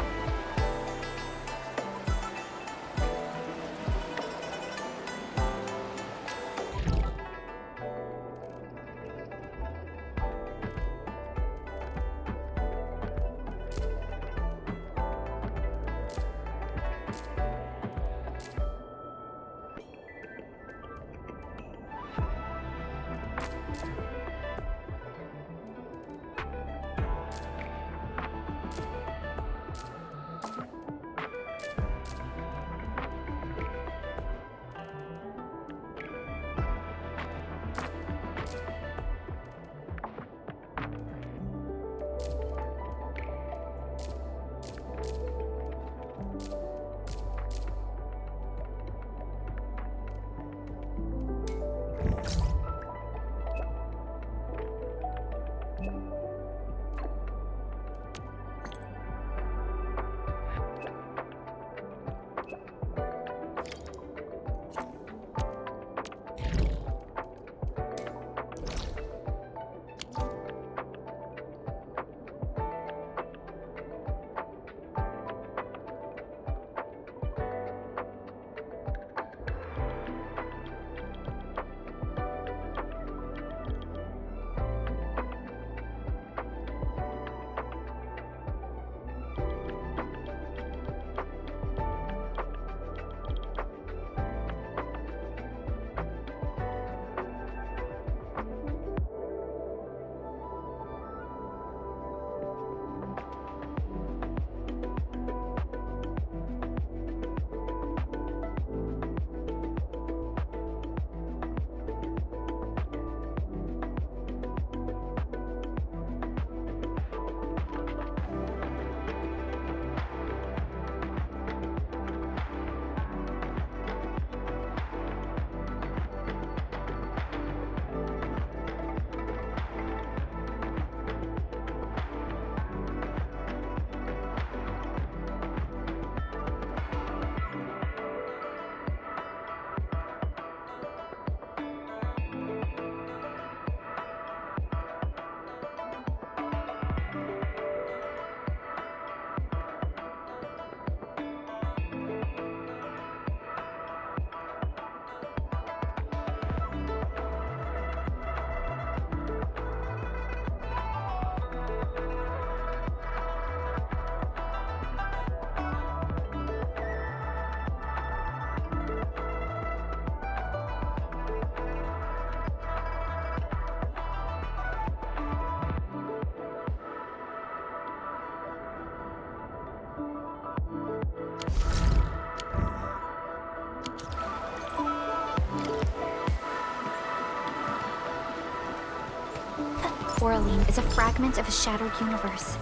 Coraline is a fragment of a shattered universe.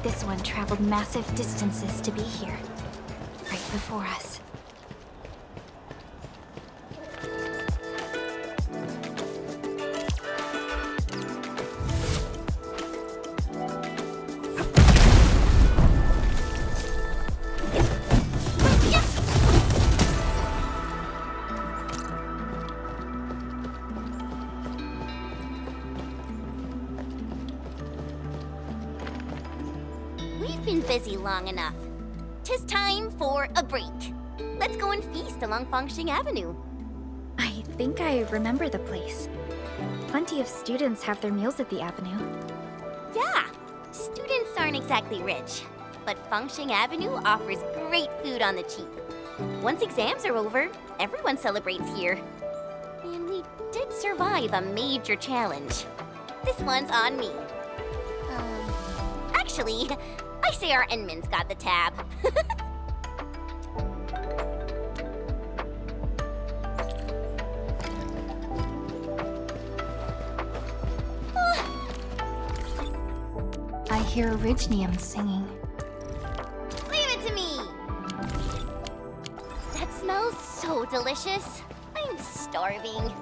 This one traveled massive distances to be here, right before us. We've been busy long enough. 'Tis time for a break. Let's go and feast along Fangxing Avenue. I think I remember the place. Plenty of students have their meals at the avenue. Yeah, students aren't exactly rich, but Fangxing Avenue offers great food on the cheap. Once exams are over, everyone celebrates here. And we did survive a major challenge. This one's on me. Actually, I say our Enmin's got the tab. I hear Orignium singing. Leave it to me! That smells so delicious. I'm starving.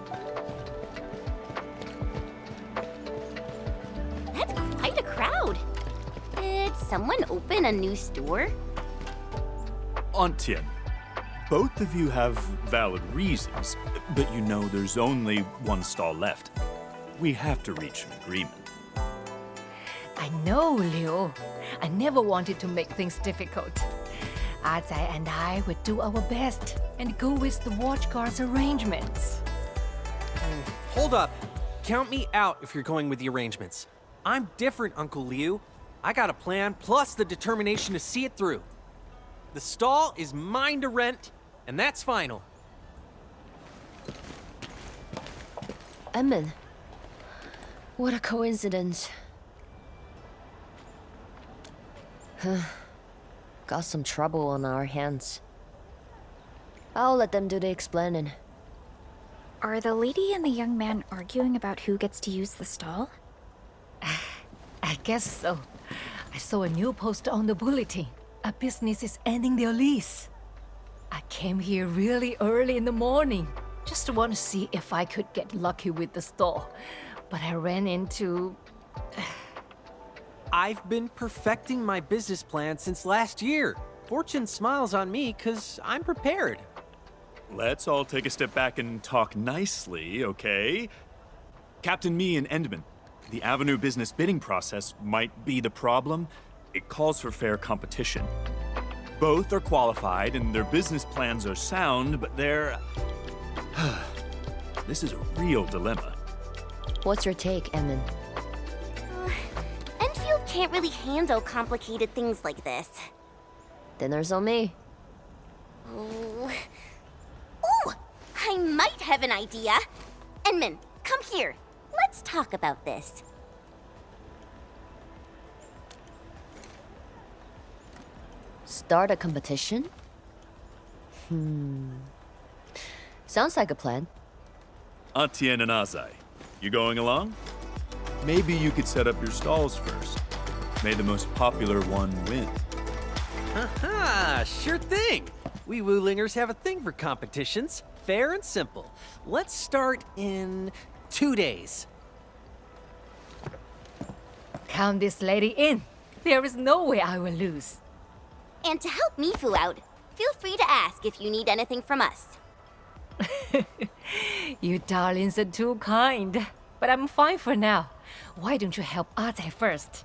That's quite a crowd. Did someone open a new store? Aunt Tian, both of you have valid reasons, but you know there's only one stall left. We have to reach an agreement. I know, Liu. I never wanted to make things difficult. Azai and I would do our best and go with the Watchguard's arrangements. Hold up. Count me out if you're going with the arrangements. I'm different, Uncle Liu. I got a plan, plus the determination to see it through. The stall is mine to rent, and that's final. Enmin. What a coincidence. Got some trouble on our hands. I'll let them do the explaining. Are the lady and the young man arguing about who gets to use the stall? I guess so. I saw a new poster on the bulletin. A business is ending their lease. I came here really early in the morning, just to want to see if I could get lucky with the stall. But I ran into... I've been perfecting my business plan since last year. Fortune smiles on me because I'm prepared. Let's all take a step back and talk nicely, okay? Captain Me and Endman, the Avenue business bidding process might be the problem. It calls for fair competition. Both are qualified and their business plans are sound, but they're... This is a real dilemma. What's your take, Enmin? Enfield can't really handle complicated things like this. Then there's on me. Ooh. Ooh! I might have an idea. Enmin, come here. Let's talk about this. Start a competition? Sounds like a plan. Aunt Tian and Azai, you going along? Maybe you could set up your stalls first. May the most popular one win. Haha, sure thing. We Wulingers have a thing for competitions. Fair and simple. Let's start in 2 days. Count this lady in. There is no way I will lose. And to help Mifu out, feel free to ask if you need anything from us. You darlings are too kind. But I'm fine for now. Why don't you help Azai first?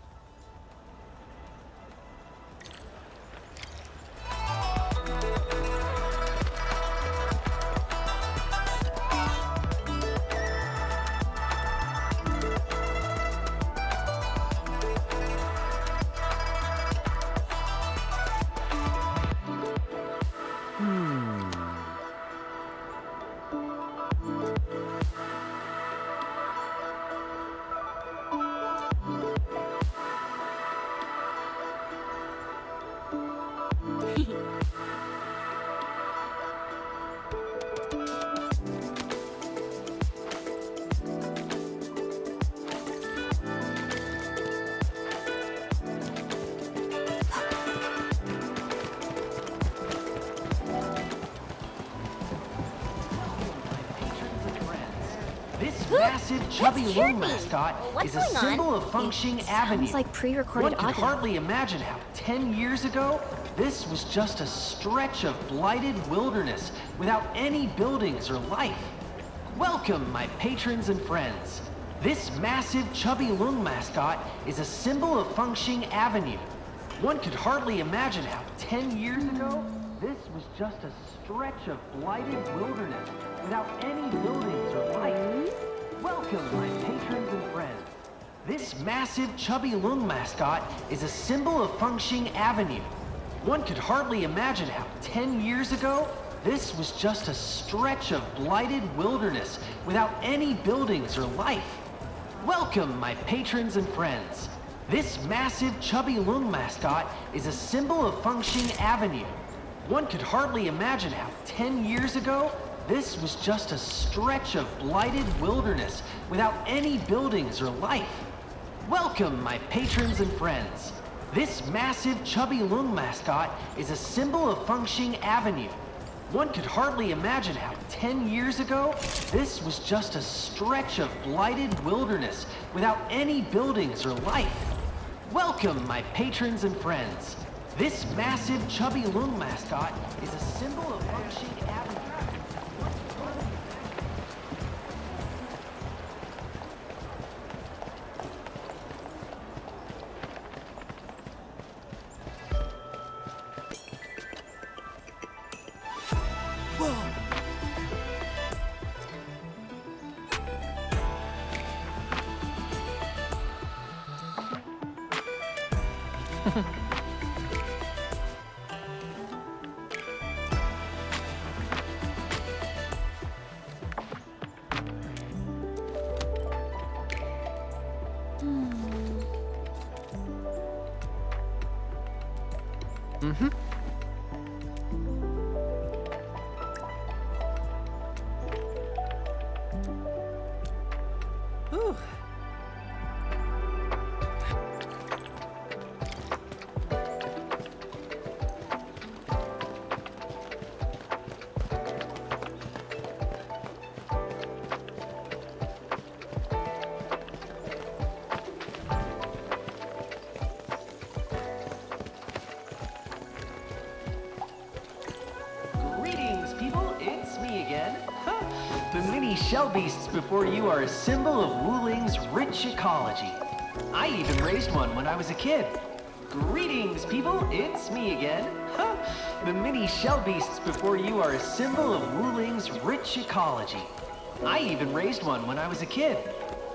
This massive chubby That's Loon Kirby. mascot What's is a going on? symbol of Fengxing Avenue. Sounds like pre-recorded One can audio. hardly imagine how 10 years ago, this was just a stretch of blighted wilderness without any buildings or life. Welcome, my patrons and friends. This massive chubby Loon mascot is a symbol of Fengxing Avenue. One could hardly imagine how 10 years ago, this was just a stretch of blighted wilderness without any buildings or life. Welcome, my patrons and friends. This massive chubby Loon mascot is a symbol of Fengxing Avenue. One could hardly imagine how 10 years ago, this was just a stretch of blighted wilderness without any buildings or life. Welcome, my patrons and friends. This massive chubby Loon mascot is a symbol of Fengxing Avenue. One could hardly imagine how 10 years ago, this was just a stretch of blighted wilderness without any buildings or life. Welcome, my patrons and friends. This massive chubby Loon mascot is a symbol of Fengxing Avenue. One could hardly imagine how 10 years ago, this was just a stretch of blighted wilderness without any buildings or life. Welcome, my patrons and friends. This massive chubby Loon mascot is a symbol of Fengxing Avenue. Greetings, people. It's me again. The mini shell beasts before you are a symbol of Wuling's rich ecology. I even raised one when I was a kid. Greetings, people. It's me again. The mini shell beasts before you are a symbol of Wuling's rich ecology. I even raised one when I was a kid.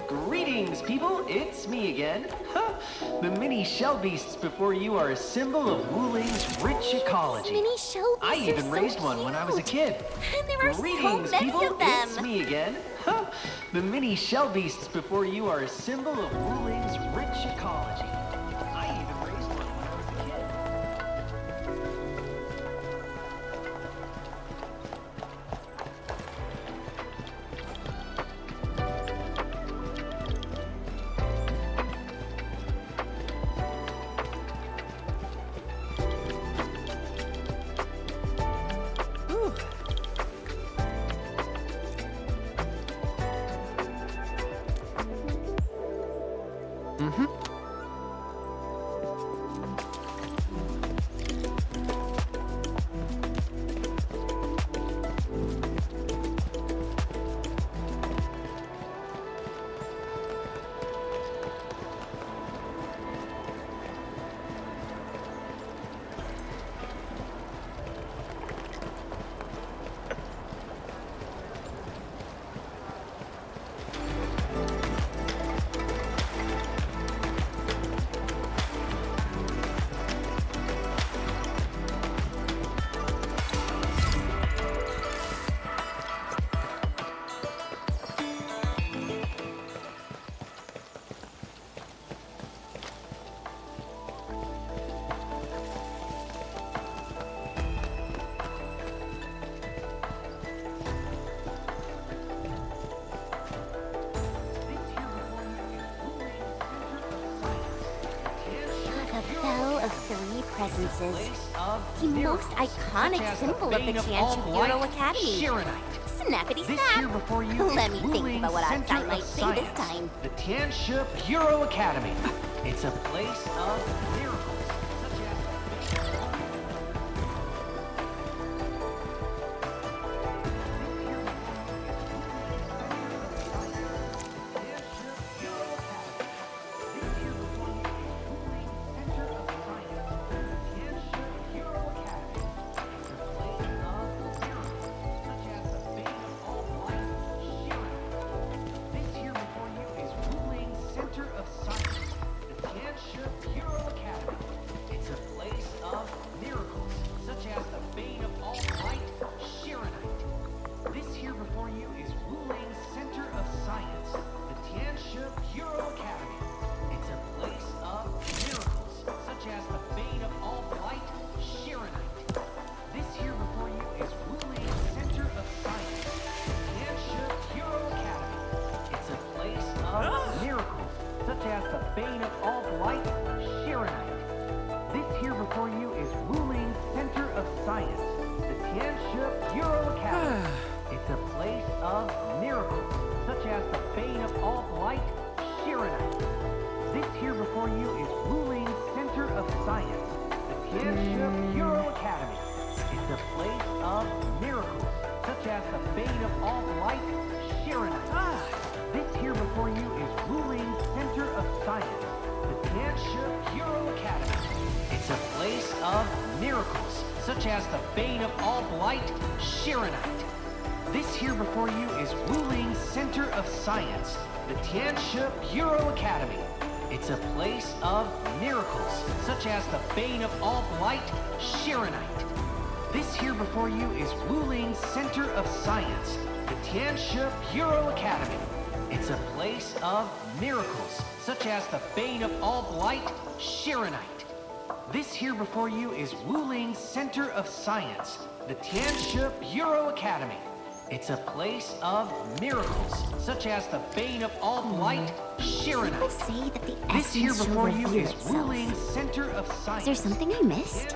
Greetings, people. It's me again. The mini shell beasts before you are a symbol of Wuling's rich ecology. Mini shell I beasts even are raised so one when I was a cute. kid. And there are Greetings, so many people. of them. It's me again. The mini shell beasts before you are a symbol of Wuling's rich ecology. I even raised one when I was a kid. presences. The most iconic symbol of the Tianshu Hero Academy. Snappity snap! Let me think about what I might say this time. The Tianshu Hero Academy. It's a place of miracles. Such as the bane of all blight, Shiranite. This here before you is Wuling Center of Science, the Tianshu Hero Academy. It's a place of miracles, such as the bane of all blight, Shiranite. This here before you is Wuling Center of Science, the Tianshu Hero Academy. It's a place of miracles, such as the bane of all blight, Shiranite. This here before you is Wuling Center of Science, the Tianshu Hero Academy. It's a place of miracles, such as the bane of all blight, Shiranite. People say that the This here essence before shall you reveal is itself. Wuling Center of Science. Is there something I missed?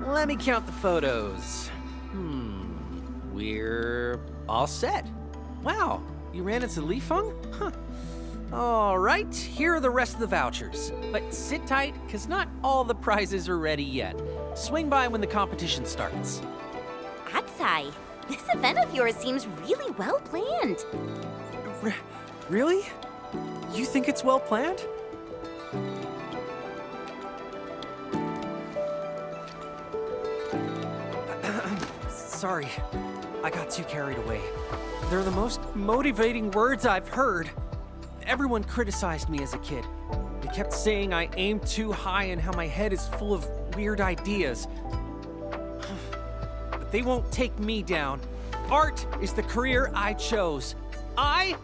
Let me count the photos. We're all set. Wow, you ran into Li Feng? Huh. All right, here are the rest of the vouchers. But sit tight, because not all the prizes are ready yet. Swing by when the competition starts. Atsai, this event of yours seems really well planned. Really? You think it's well planned? Sorry, I got too carried away. They're the most motivating words I've heard. Everyone criticized me as a kid. They kept saying I aim too high and how my head is full of weird ideas. But they won't take me down. Art is the career I chose. I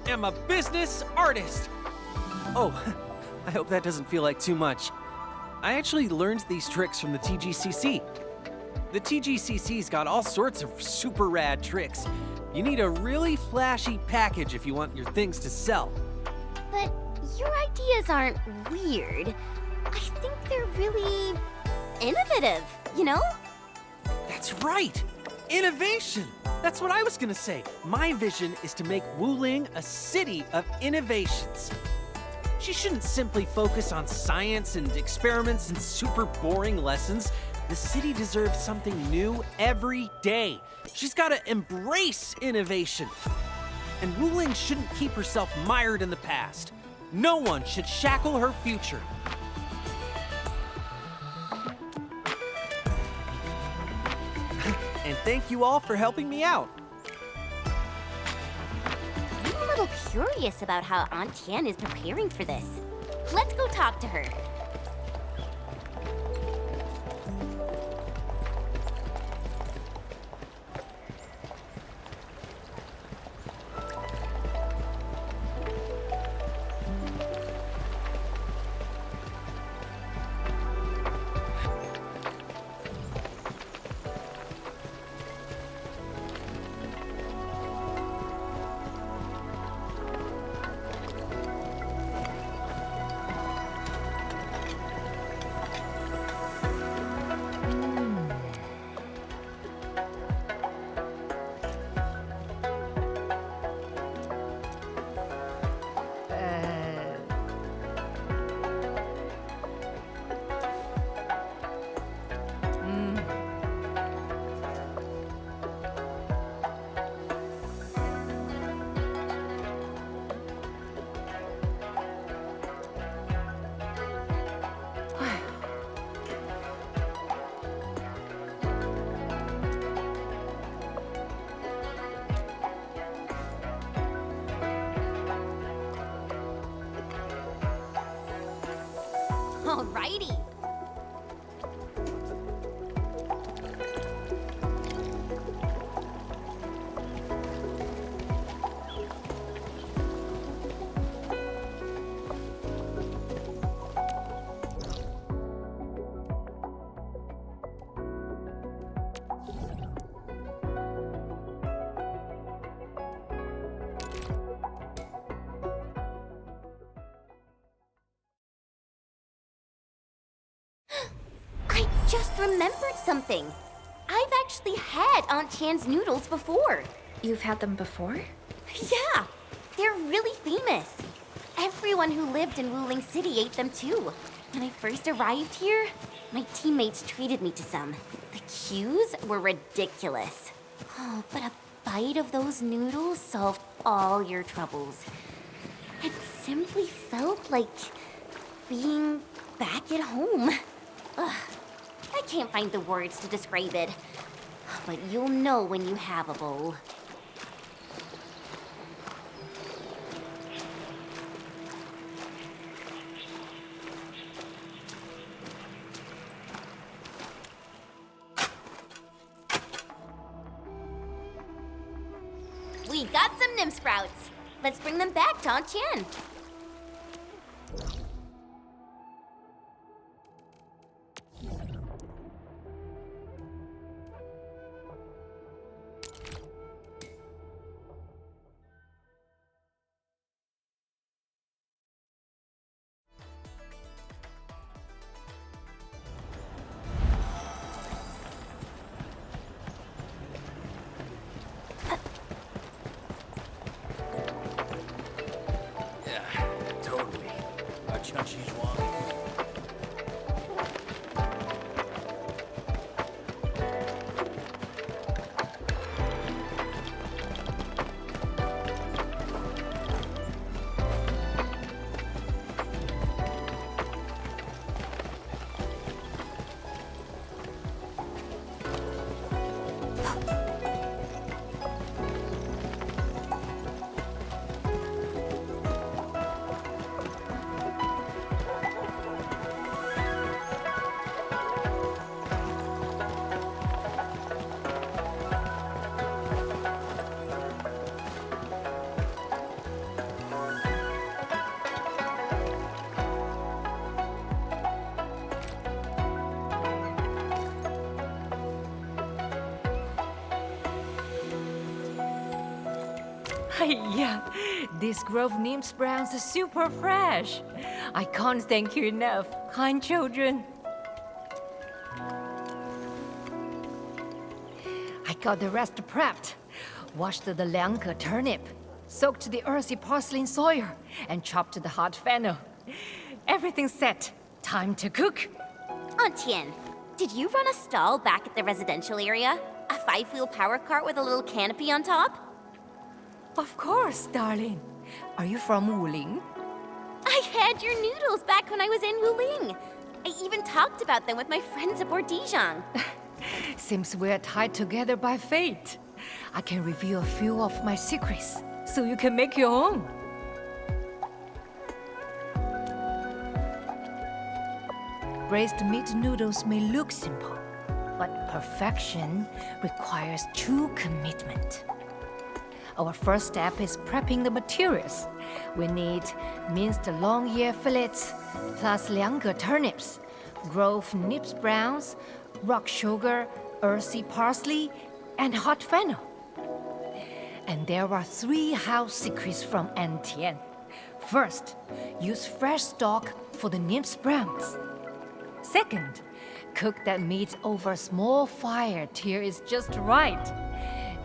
am a business artist. Oh, I hope that doesn't feel like too much. I actually learned these tricks from the TGCC. The TGCC's got all sorts of super rad tricks. You need a really flashy package if you want your things to sell. But your ideas aren't weird. I think they're really innovative, you know? That's right! Innovation! That's what I was gonna say. My vision is to make Wuling a city of innovations. She shouldn't simply focus on science and experiments and super boring lessons. The city deserves something new every day. She's gotta embrace innovation. And Wuling shouldn't keep herself mired in the past. No one should shackle her future. And thank you all for helping me out. I'm a little curious about how Aunt Tian is preparing for this. Let's go talk to her. Alrighty. I just remembered something. I've actually had Aunt Tian's noodles before. You've had them before? Yeah, they're really famous. Everyone who lived in Wuling City ate them too. When I first arrived here, my teammates treated me to some. The queues were ridiculous. Oh, but a bite of those noodles solved all your troubles. It simply felt like being back at home. Ugh, I can't find the words to describe it. But you'll know when you have a bowl. We got some Nim Sprouts. Let's bring them back to Aunt Tian. Yeah, this Grove Neem sprouts are super fresh. I can't thank you enough, kind children. I got the rest prepped. Washed the liangge turnip, soaked the earthy parsley in soil, and chopped the hot fennel. Everything's set. Time to cook. Aunt Tian, did you run a stall back at the residential area? A 5-wheel power cart with a little canopy on top? Of course, darling. Are you from Wuling? I had your noodles back when I was in Wuling. I even talked about them with my friends aboard Dijon. Seems we're tied together by fate. I can reveal a few of my secrets, so you can make your own. Braised meat noodles may look simple, but perfection requires true commitment. Our first step is prepping the materials. We need minced long-ear fillets, plus liangge turnips, Grove Neem sprouts, rock sugar, earthy parsley, and hot fennel. And there are 3 house secrets from Aunt Tian. First, use fresh stock for the neem sprouts. Second, cook that meat over a small fire till it's just right.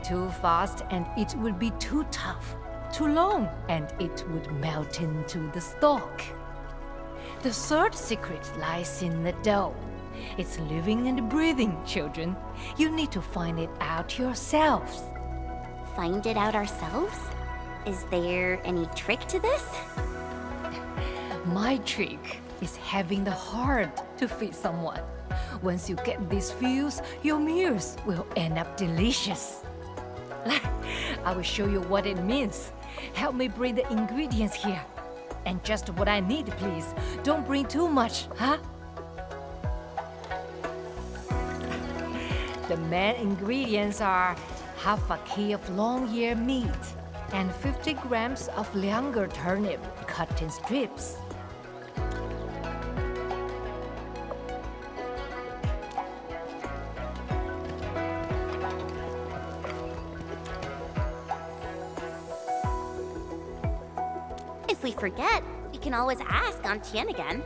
Too fast and it would be too tough. Too long and it would melt into the stock. The third secret lies in the dough. It's living and breathing, children. You need to find it out yourselves. Find it out ourselves? Is there any trick to this? My trick is having the heart to feed someone. Once you get these feels, your meals will end up delicious. I will show you what it means. Help me bring the ingredients here. And just what I need, please. Don't bring too much, huh? The main ingredients are half a key of long-ear meat and 50 grams of liangge turnip cut in strips. If we forget, we can always ask Aunt Tian again.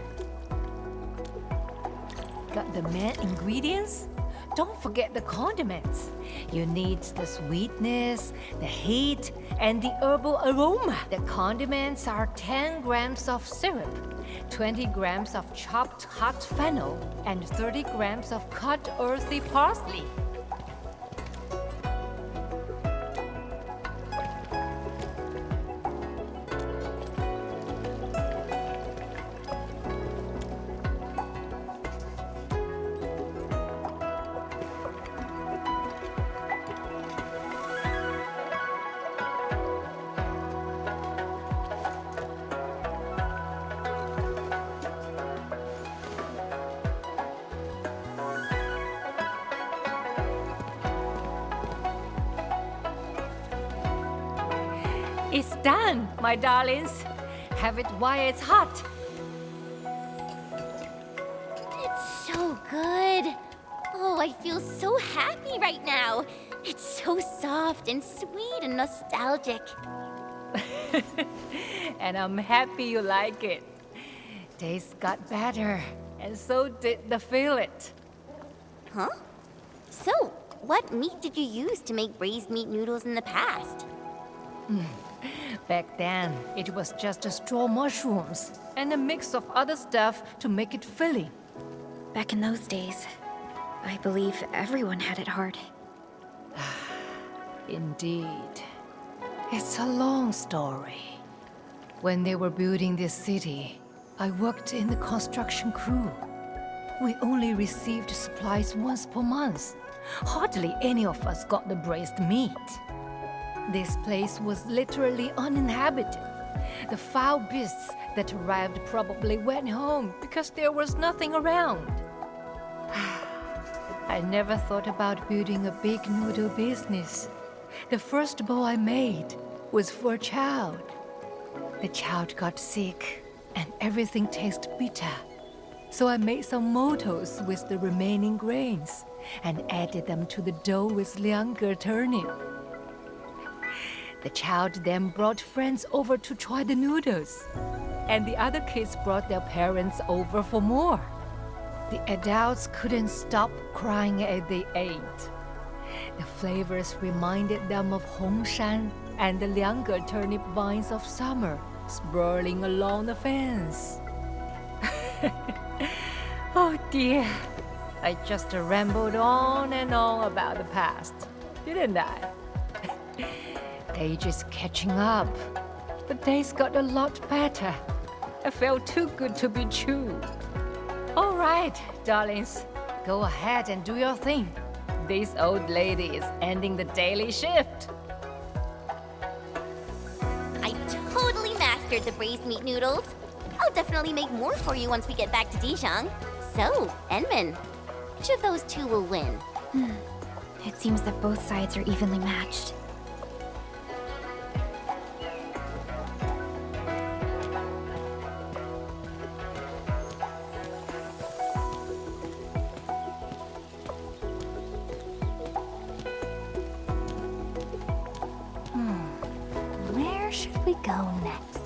Got the main ingredients? Don't forget the condiments. You need the sweetness, the heat, and the herbal aroma. The condiments are 10 grams of syrup, 20 grams of chopped hot fennel, and 30 grams of cut earthy parsley. It's done, my darlings. Have it while it's hot. It's so good. Oh, I feel so happy right now. It's so soft and sweet and nostalgic. And I'm happy you like it. Taste got better, and so did the fillet. Huh? So, what meat did you use to make braised meat noodles in the past? Back then, it was just straw mushrooms and a mix of other stuff to make it filling. Back in those days, I believe everyone had it hard. Indeed. It's a long story. When they were building this city, I worked in the construction crew. We only received supplies once per month. Hardly any of us got the braised meat. This place was literally uninhabited. The foul beasts that arrived probably went home because there was nothing around. I never thought about building a big noodle business. The first bowl I made was for a child. The child got sick and everything tasted bitter. So I made some motos with the remaining grains and added them to the dough with liangge turnip. The child then brought friends over to try the noodles. And the other kids brought their parents over for more. The adults couldn't stop crying as they ate. The flavors reminded them of Hongshan and the Liangge turnip vines of summer sprawling along the fence. Oh dear, I just rambled on and on about the past, didn't I? Age is catching up, but days got a lot better. I felt too good to be true. All right, darlings, go ahead and do your thing. This old lady is ending the daily shift. I totally mastered the braised meat noodles. I'll definitely make more for you once we get back to Dijon. So, Enman, which of those two will win? It seems that both sides are evenly matched. Where should we go next?